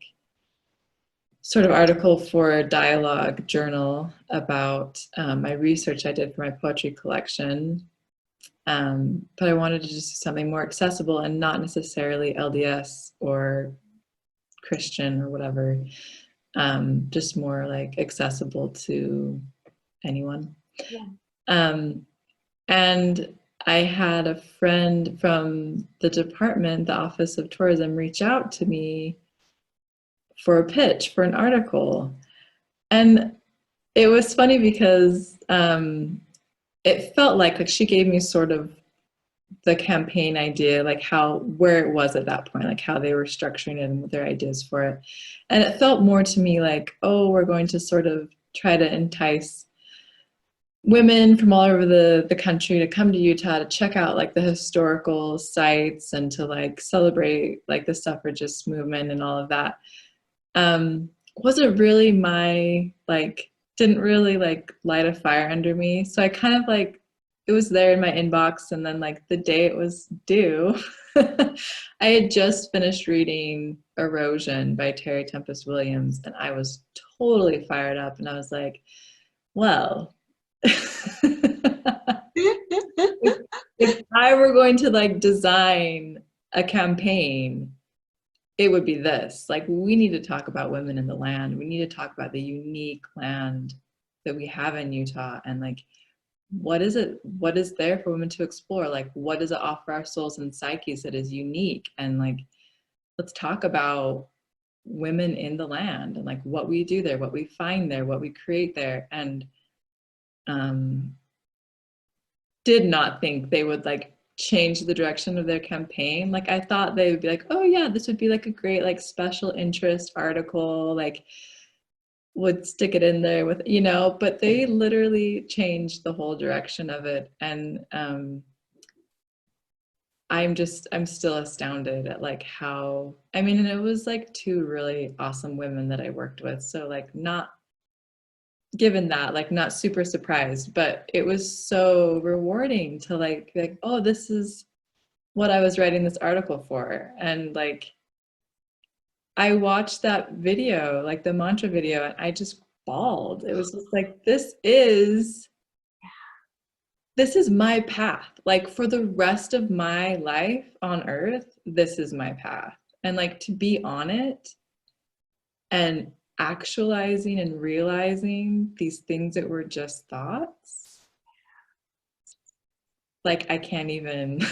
sort of article for a dialogue journal about my research I did for my poetry collection. But I wanted to just do something more accessible and not necessarily LDS or Christian or whatever, just more like accessible to anyone. Yeah. And I had a friend from the department, the Office of Tourism, reach out to me for a pitch for an article. And it was funny because it felt like she gave me sort of the campaign idea, like where it was at that point, like how they were structuring it and what their ideas for it. And it felt more to me like, oh, we're going to sort of try to entice women from all over the country to come to Utah to check out like the historical sites and to like celebrate like the suffragist movement and all of that. Wasn't really my, like, didn't really like light a fire under me. So I kind of like, it was there in my inbox, and then like the day it was due, I had just finished reading Erosion by Terry Tempest Williams, and I was totally fired up, and I was like, well, if I were going to like design a campaign, it would be this. Like, we need to talk about women in the land. We need to talk about the unique land that we have in Utah, and like, what is there for women to explore? Like, what does it offer our souls and psyches that is unique? And like, let's talk about women in the land and like what we do there, what we find there, what we create there. And did not think they would like change the direction of their campaign. Like I thought they would be like, oh yeah, this would be like a great like special interest article, like would stick it in there with, you know, but they literally changed the whole direction of it. And I'm still astounded at like how, I mean, and it was like two really awesome women that I worked with. So like, not given that, like not super surprised, but it was so rewarding to like, oh, this is what I was writing this article for. And like, I watched that video, like the mantra video, and I just bawled. It was just like, this is my path. Like for the rest of my life on earth, this is my path. And like to be on it and actualizing and realizing these things that were just thoughts, like I can't even,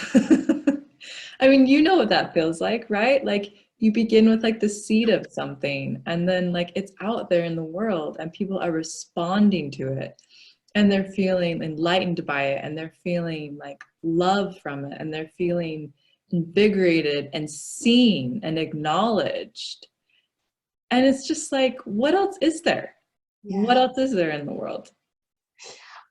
I mean, you know what that feels like, right? Like you begin with like the seed of something, and then like it's out there in the world and people are responding to it, and they're feeling enlightened by it, and they're feeling like love from it, and they're feeling invigorated and seen and acknowledged. And it's just like, what else is there? Yeah. What else is there in the world?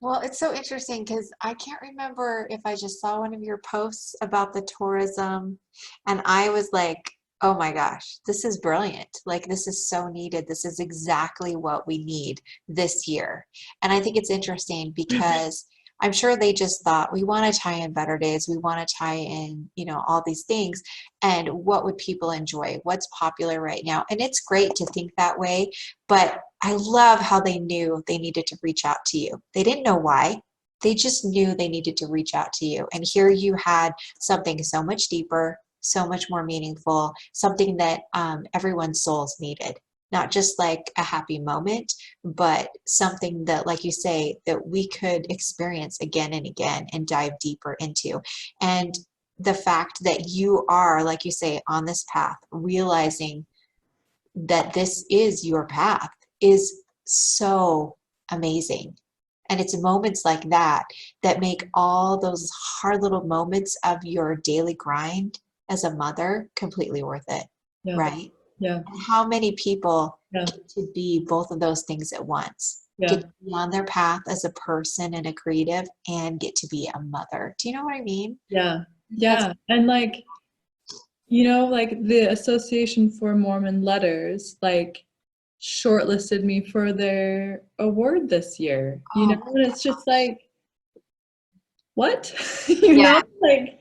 Well, it's so interesting because I can't remember if I just saw one of your posts about the tourism and I was like, oh my gosh, this is brilliant. Like, this is so needed. This is exactly what we need this year. And I think it's interesting because I'm sure they just thought we want to tie in better days. We want to tie in, all these things. And what would people enjoy? What's popular right now? And it's great to think that way. But I love how they knew they needed to reach out to you. They didn't know why. They just knew they needed to reach out to you. And here you had something so much deeper, so much more meaningful, something that everyone's souls needed. Not just like a happy moment, but something that, like you say, that we could experience again and again and dive deeper into. And the fact that you are, like you say, on this path, realizing that this is your path is so amazing. And it's moments like that that make all those hard little moments of your daily grind as a mother completely worth it, Yeah. right? Yeah. And how many people Yeah. get to be both of those things at once? Yeah. Get to be on their path as a person and a creative and get to be a mother. Do you know what I mean? Yeah. That's Yeah. And like, like the Association for Mormon Letters, like shortlisted me for their award this year, oh and it's just like, what? yeah. Like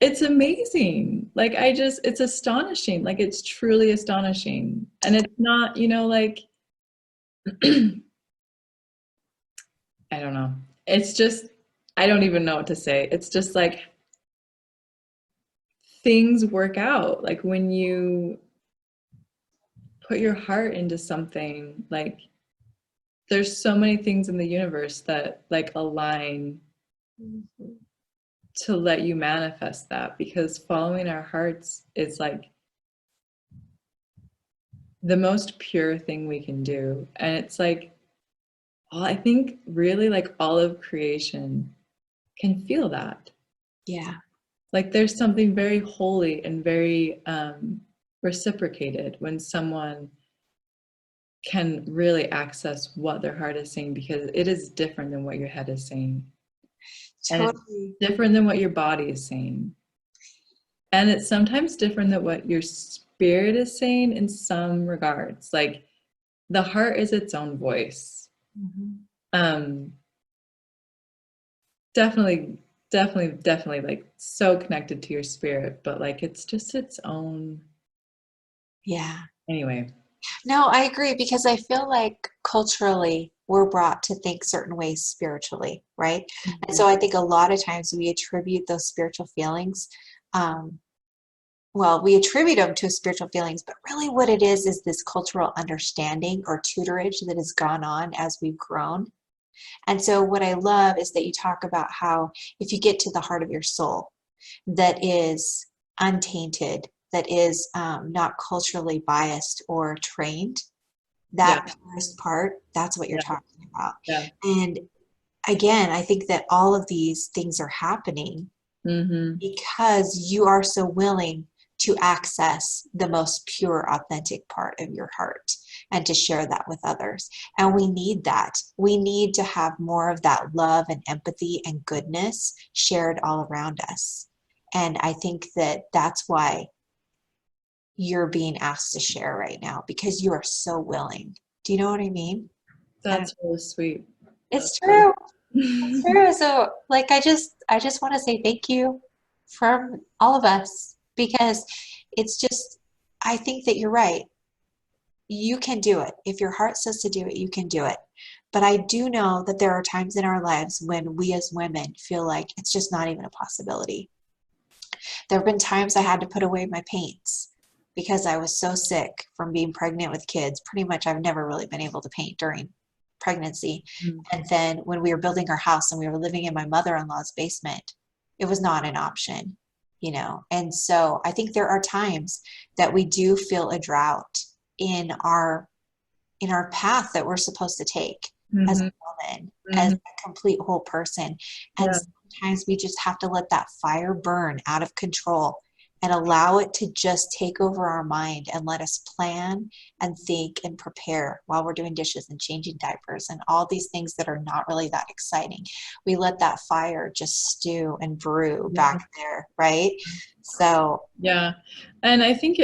it's amazing. Like it's astonishing. Like it's truly astonishing. And it's not, like, I don't know. It's just, I don't even know what to say. It's just like things work out. Like when you put your heart into something, like there's so many things in the universe that like align to let you manifest that, because following our hearts is like the most pure thing we can do. And it's like, I think really like all of creation can feel that. Yeah. Like there's something very holy and very reciprocated when someone can really access what their heart is saying, because it is different than what your head is saying. And it's Totally. different than what your body is saying. And it's sometimes different than what your spirit is saying in some regards. Like the heart is its own voice. Mm-hmm. Definitely like so connected to your spirit, but like it's just its own. Yeah. Anyway. No, I agree because I feel like culturally we're brought to think certain ways spiritually, right? And Mhm. so I think a lot of times we attribute those spiritual feelings, um, well, we attribute them to spiritual feelings, but really what it is this cultural understanding or tutorage that has gone on as we've grown. And so what I love is that you talk about how if you get to the heart of your soul that is untainted, that is not culturally biased or trained, Yeah. that purest part, that's what you're Yeah. talking about. Yeah. And again, I think that all of these things are happening Mm-hmm. because you are so willing to access the most pure, authentic part of your heart and to share that with others. And we need that. We need to have more of that love and empathy and goodness shared all around us. And I think that that's why you're being asked to share right now because you are so willing. Do you know what I mean? And That's really sweet. it's That's really true. It's true. So like I just want to say thank you from all of us because it's just I think that you're right. You can do it. If your heart says to do it, you can do it. But I do know that there are times in our lives when we as women feel like it's just not even a possibility. There have been times I had to put away my paints because I was so sick from being pregnant with kids. Pretty much I've never really been able to paint during pregnancy. Mm. And then when we were building our house and we were living in my mother-in-law's basement, it was not an option. And so I think there are times that we do feel a drought in our path that we're supposed to take as Mm-hmm. a woman, as Mm-hmm. a complete whole person. And Yeah. sometimes we just have to let that fire burn out of control and allow it to just take over our mind and let us plan and think and prepare while we're doing dishes and changing diapers and all these things that are not really that exciting. We let that fire just stew and brew back there, right? So Yeah. And I think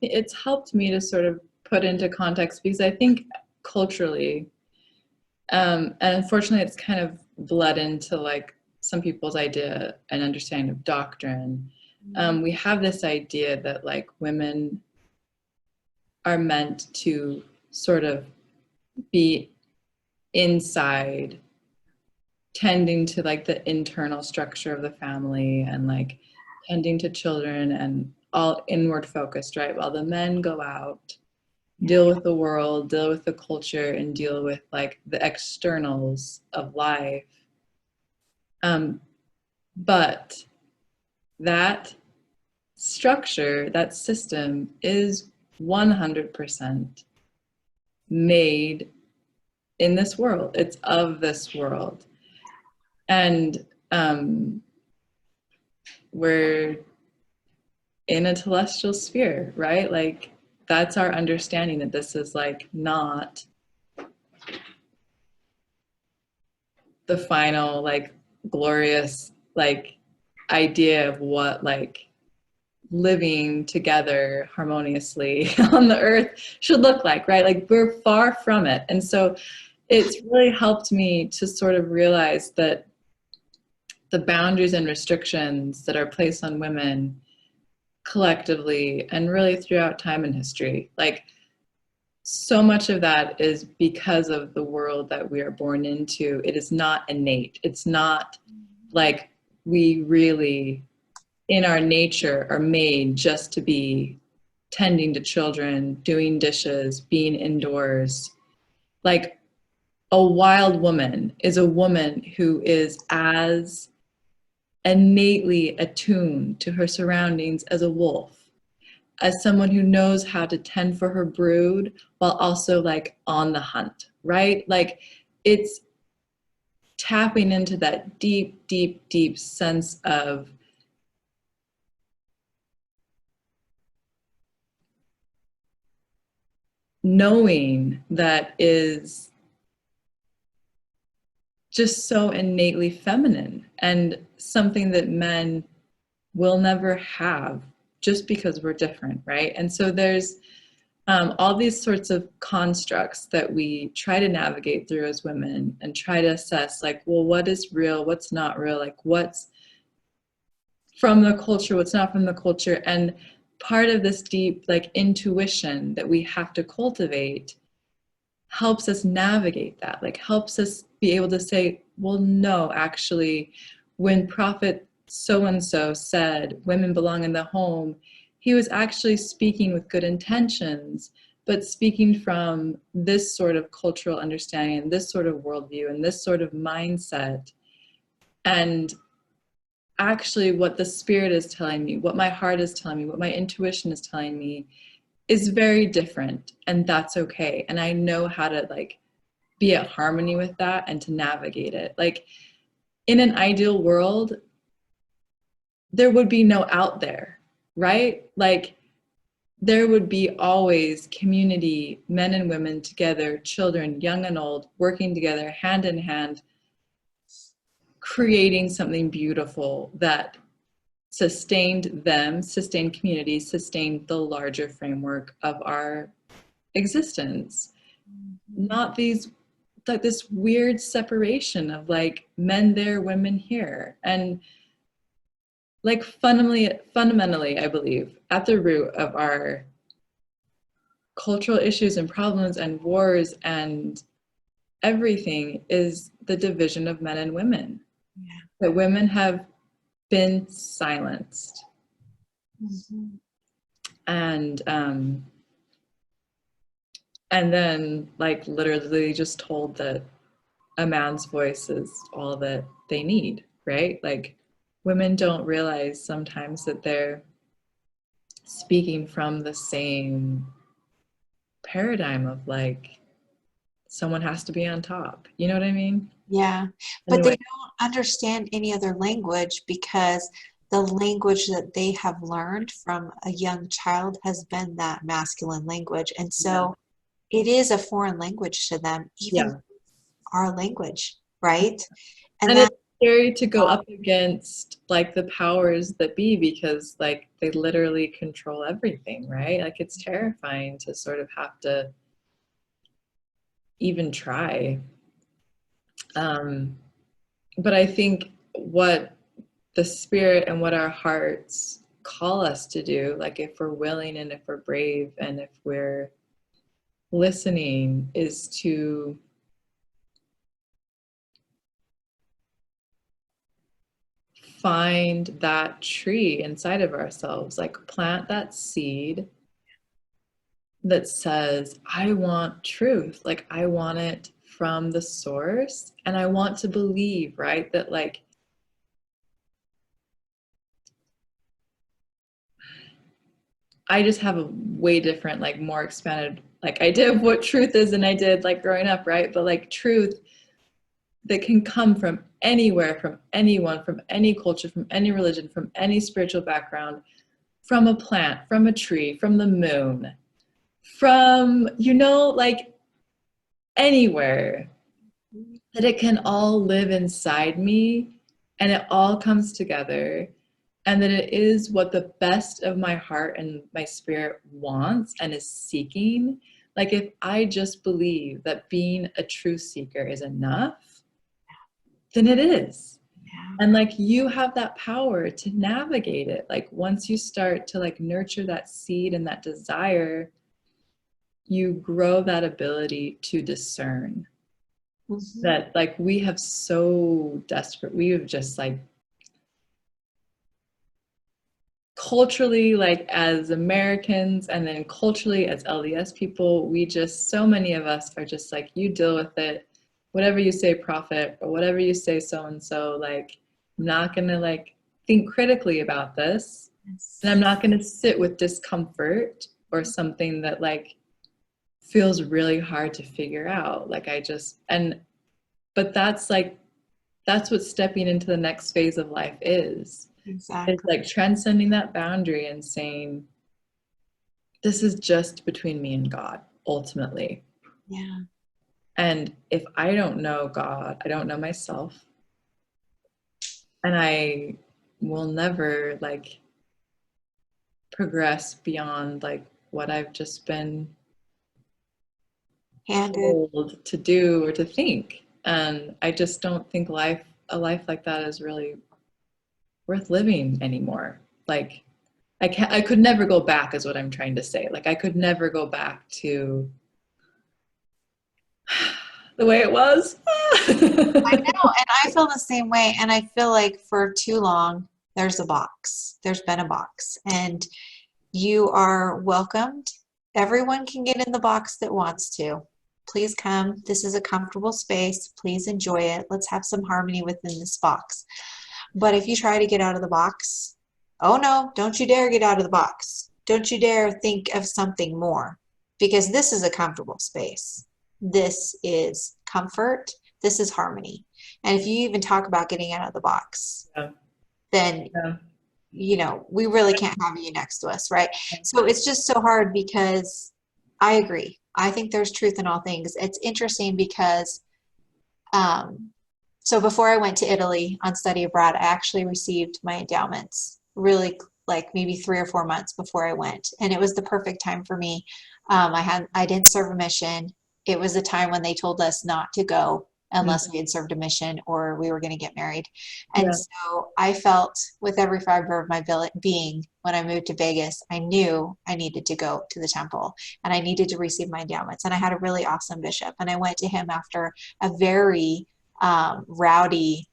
it's helped me to sort of put into context, because I think culturally, and unfortunately it's kind of bled into like some people's idea and understanding of doctrine. We have this idea that like women are meant to sort of be inside, tending to like the internal structure of the family and like tending to children and all inward focused, right? While the men go out, deal with the world, deal with the culture, and deal with like the externals of life. But that structure, that system is 100% made in this world. It's of this world. And we're in a celestial sphere, right? Like that's our understanding, that this is like not the final like glorious like idea of what like living together harmoniously on the earth should look like, right? Like we're far from it. And so it's really helped me to sort of realize that the boundaries and restrictions that are placed on women collectively and really throughout time and history, like so much of that is because of the world that we are born into. It is not innate. It's not like we really in our nature are made just to be tending to children, doing dishes, being indoors. Like a wild woman is a woman who is as innately attuned to her surroundings as a wolf, as someone who knows how to tend for her brood while also like on the hunt, right? Like it's tapping into that deep, deep, deep sense of knowing that is just so innately feminine and something that men will never have just because we're different, right? And so there's all these sorts of constructs that we try to navigate through as women and try to assess like, well, what is real, what's not real, like what's from the culture, what's not from the culture. And part of this deep like intuition that we have to cultivate helps us navigate that, like helps us be able to say, well, no, actually, when Prophet so-and-so said women belong in the home, he was actually speaking with good intentions, but speaking from this sort of cultural understanding and this sort of worldview and this sort of mindset. And actually what the spirit is telling me, what my heart is telling me, what my intuition is telling me is very different, and that's okay. And I know how to like be at harmony with that and to navigate it. Like in an ideal world, there would be no out there, right? Like there would be always community, men and women together, children, young and old, working together, hand in hand, creating something beautiful that sustained them, sustained communities, sustained the larger framework of our existence. Not these, like this weird separation of like men there, women here. And like fundamentally, I believe at the root of our cultural issues and problems and wars and everything is the division of men and women. yeah. That women have been silenced. And then like literally just told that a man's voice is all that they need, right? Like women don't realize sometimes that they're speaking from the same paradigm of like someone has to be on top. You know what I mean? Yeah, but they Anyway, don't understand any other language because the language that they have learned from a young child has been that masculine language. And Yeah. so it is a foreign language to them, even Yeah. our language, right? And And that, it's scary to go up against like the powers that be because like they literally control everything, right? Like it's terrifying to sort of have to even try. Um, but I think what the spirit and what our hearts call us to do, like if we're willing and if we're brave and if we're listening, is to find that tree inside of ourselves, like plant that seed that says, I want truth. Like I want it from the source. And I want to believe, right? That like I just have a way different, like more expanded like idea of what truth is than I did like growing up, right? But like truth that can come from anywhere, from anyone, from any culture, from any religion, from any spiritual background, from a plant, from a tree, from the moon, from, you know, like anywhere, that it can all live inside me and it all comes together, and that it is what the best of my heart and my spirit wants and is seeking. Like if I just believe that being a truth seeker is enough, then it is. yeah, And like you have that power to navigate it. Like once you start to like nurture that seed and that desire, you grow that ability to discern. mhm, That like we have so desperate, we have just like culturally, like as Americans and then culturally as LDS people, we just, so many of us are just like, you deal with it, whatever you say, prophet, or whatever you say, so and so. Like I'm not gonna like think critically about this, and I'm yes, not gonna sit with discomfort or something that like feels really hard to figure out. Like I just, and but that's like, that's what stepping into the next phase of life is. It's exactly. like transcending that boundary and saying, this is just between me and God, ultimately. Yeah, And if I don't know God, I don't know myself. And I will never like progress beyond like what I've just been handed. told to do or to think. And I just don't think a life like that is really worth living anymore. Like I could never go back is what I'm trying to say. Like I could never go back to the way it was. I know, and I feel the same way. And I feel like for too long, there's a box. There's been a box, and you are welcomed. Everyone can get in the box that wants to. Please come. This is a comfortable space. Please enjoy it. Let's have some harmony within this box. But if you try to get out of the box, oh no, don't you dare get out of the box. Don't you dare think of something more, because this is a comfortable space. This is comfort. This is harmony. And if you even talk about getting out of the box, Yeah, then yeah, we really can't have you next to us, right? So it's just so hard because I agree. I think there's truth in all things. It's interesting because um, so before I went to Italy on study abroad, I actually received my endowments really like maybe 3 or 4 months before I went, and it was the perfect time for me. I didn't serve a mission. It was a time when they told us not to go mm, unless we had served a mission or we were going to get married. And yeah, so I felt with every fiber of my being when I moved to Vegas, I knew I needed to go to the temple and I needed to receive my endowments. And I had a really awesome bishop, and I went to him after a very rowdy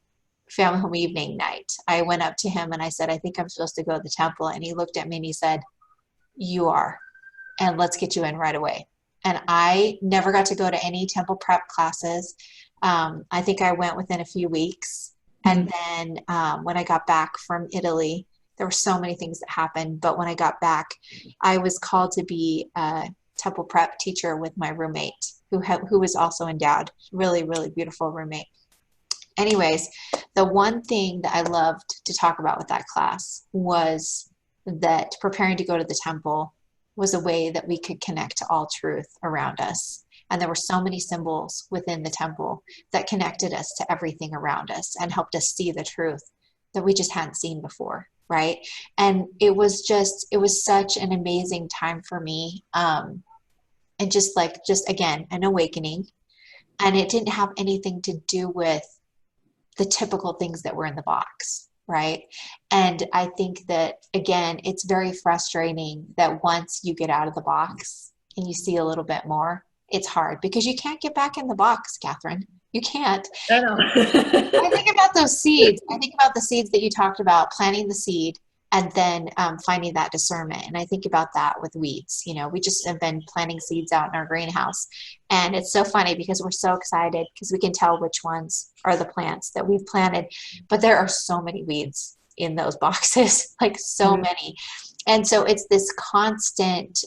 family home evening night. I went up to him and I said, I think I'm supposed to go to the temple. And he looked at me and he said, you are, and let's get you in right away. And I never got to go to any temple prep classes. I think I went within a few weeks. mm, And then when I got back from Italy, there were so many things that happened. But when I got back, I was called to be a temple prep teacher with my roommate who was also endowed. Really, really beautiful roommate. anyways, the one thing that I loved to talk about with that class was that preparing to go to the temple was a way that we could connect to all truth around us. And there were so many symbols within the temple that connected us to everything around us and helped us see the truth that we just hadn't seen before, right? And it was such an amazing time for me. And just again, an awakening. And it didn't have anything to do with the typical things that were in the box, right? And I think that, again, it's very frustrating that once you get out of the box and you see a little bit more, it's hard because you can't get back in the box, Kathryn. You can't. I know. I think about those seeds. I think about the seeds that you talked about, planting the seed and then finding that discernment. And I think about that with weeds. You know, we just have been planting seeds out in our greenhouse. And it's so funny because we're so excited because we can tell which ones are the plants that we've planted. But there are so many weeds in those boxes, like so many. And so it's this constant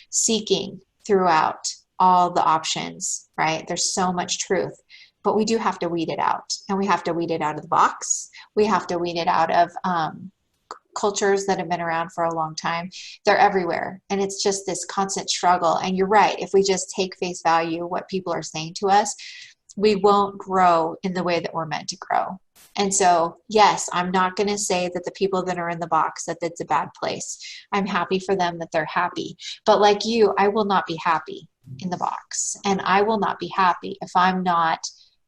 seeking throughout all the options, right? There's so much truth. But we do have to weed it out. And we have to weed it out of the box. We have to weed it out of cultures that have been around for a long time. They're everywhere. And it's just this constant struggle. And you're right. If we just take face value what people are saying to us, we won't grow in the way that we're meant to grow. And so, yes, I'm not going to say that the people that are in the box, that it's a bad place. I'm happy for them that they're happy. But like you, I will not be happy in the box. And I will not be happy if I'm not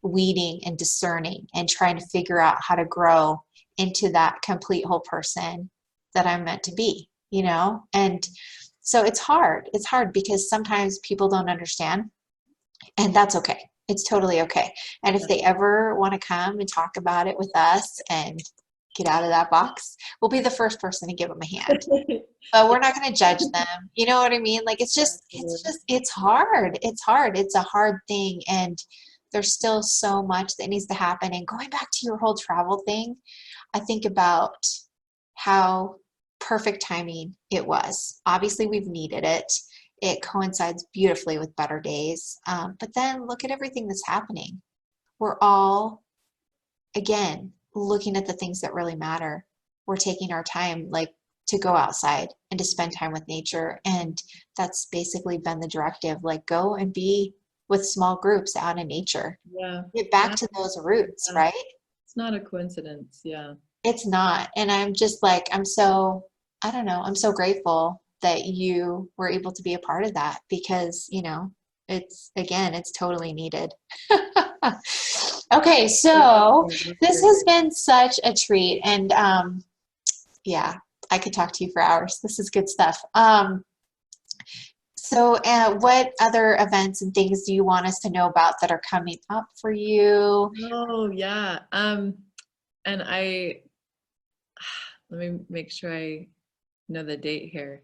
weeding and discerning and trying to figure out how to grow into that complete whole person that I'm meant to be, you know? And so it's hard. It's hard because sometimes people don't understand, and that's okay. It's totally okay. And if they ever want to come and talk about it with us and get out of that box, we'll be the first person to give them a hand. But we're not going to judge them. You know what I mean? Like, it's hard. It's hard. It's a hard thing. And there's still so much that needs to happen. And going back to your whole travel thing, I think about how perfect timing it was. Obviously, we've needed it. It coincides beautifully with better days. But then look at everything that's happening. We're all, again, looking at the things that really matter. We're taking our time, like, to go outside and to spend time with nature. And that's basically been the directive, like, go and be with small groups out in nature. Yeah. Get back to those roots, right? It's not a coincidence. Yeah. It's not. And I'm just like, I don't know, I'm so grateful that you were able to be a part of that because, you know, it's totally needed. Okay, so this has been such a treat. And yeah, I could talk to you for hours. This is good stuff. So what other events and things do you want us to know about that are coming up for you? Oh, yeah. And let me make sure I know the date here.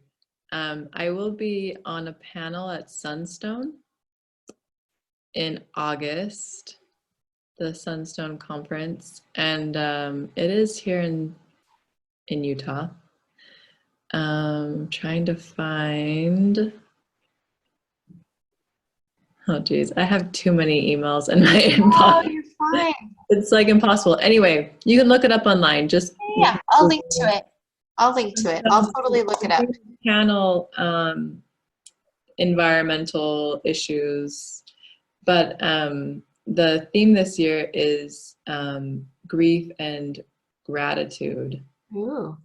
I will be on a panel at Sunstone in August, the Sunstone Conference, and it is here in Utah. Trying to find. Oh, geez, I have too many emails in my inbox. Oh, you're fine. It's like impossible. Anyway, you can look it up online. Just Yeah, I'll link to it. I'll totally look it up. Panel environmental issues, but the theme this year is grief and gratitude. Ooh.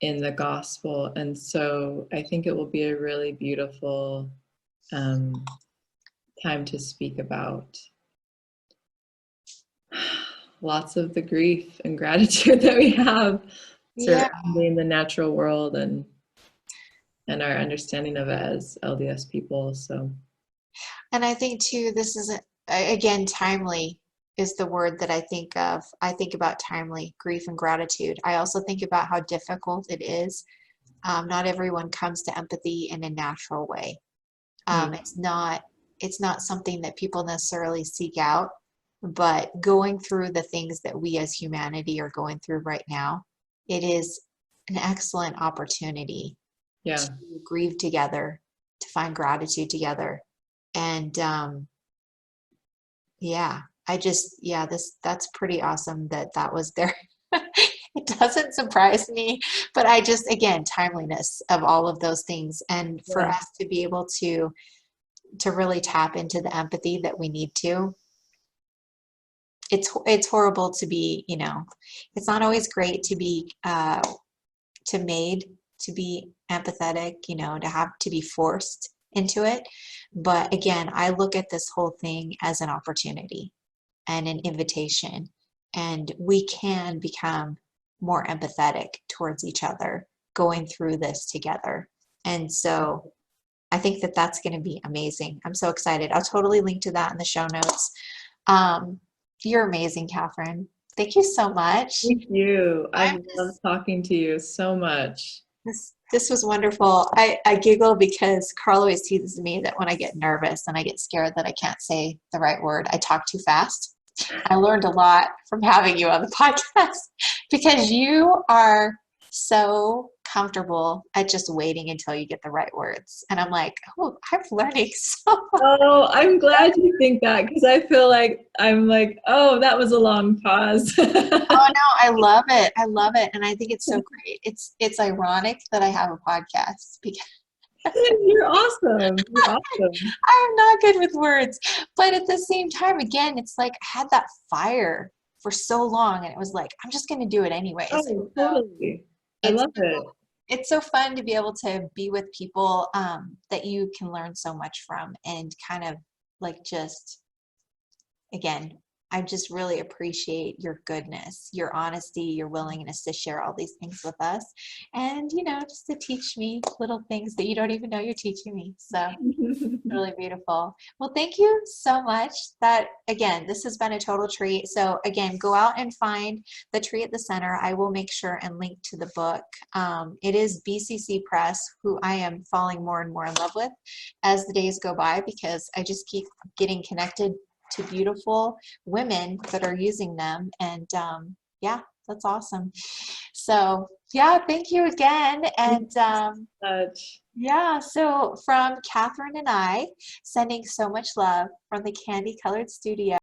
In the gospel, and so I think it will be a really beautiful time to speak about lots of the grief and gratitude that we have surrounding the natural world and our understanding of it as LDS people. So, and I think too, this is again, timely is the word that I think of. I think about timely grief and gratitude. I also think about how difficult it is. Not everyone comes to empathy in a natural way. It's not something that people necessarily seek out, but going through the things that we as humanity are going through right now, it is an excellent opportunity to grieve together, to find gratitude together. And I just, yeah, that's pretty awesome that that was there. It doesn't surprise me, but I just, again, timeliness of all of those things. And for Yeah. us to be able to really tap into the empathy that we need to, it's horrible to be, it's not always great to be made to be empathetic, to have to be forced into it. But again, I look at this whole thing as an opportunity and an invitation, and we can become more empathetic towards each other going through this together. And so I think that that's going to be amazing. I'm so excited. I'll totally link to that in the show notes. Um, you're amazing, Kathryn. Thank you so much. Thank you. I I'm love talking to you so much. this was wonderful. I giggle because Carl always teases me that when I get nervous and I get scared that I can't say the right word, I talk too fast. I learned a lot from having you on the podcast because you are so comfortable at just waiting until you get the right words. And I'm like, oh, I'm learning so much. Oh, I'm glad you think that because I feel like I'm like, oh, that was a long pause. Oh no, I love it. I love it. And I think it's so great. It's ironic that I have a podcast because You're awesome. You're awesome. I'm not good with words. But at the same time, again, it's like I had that fire for so long and it was like, I'm just gonna do it anyways. Oh, So totally. I it's love it. it's so fun to be able to be with people that you can learn so much from and kind of like just again, I just really appreciate your goodness, your honesty, your willingness to share all these things with us and just to teach me little things that you don't even know you're teaching me. So really beautiful. Well, thank you so much. That again, this has been a total treat. So again, go out and find the tree at the center. I will make sure and link to the book. It is BCC Press, who I am falling more and more in love with as the days go by because I just keep getting connected to beautiful women that are using them. And yeah, that's awesome. So yeah, thank you again. Thank And you so much. yeah, so from Kathryn and I, sending so much love from the Candy Colored Studio.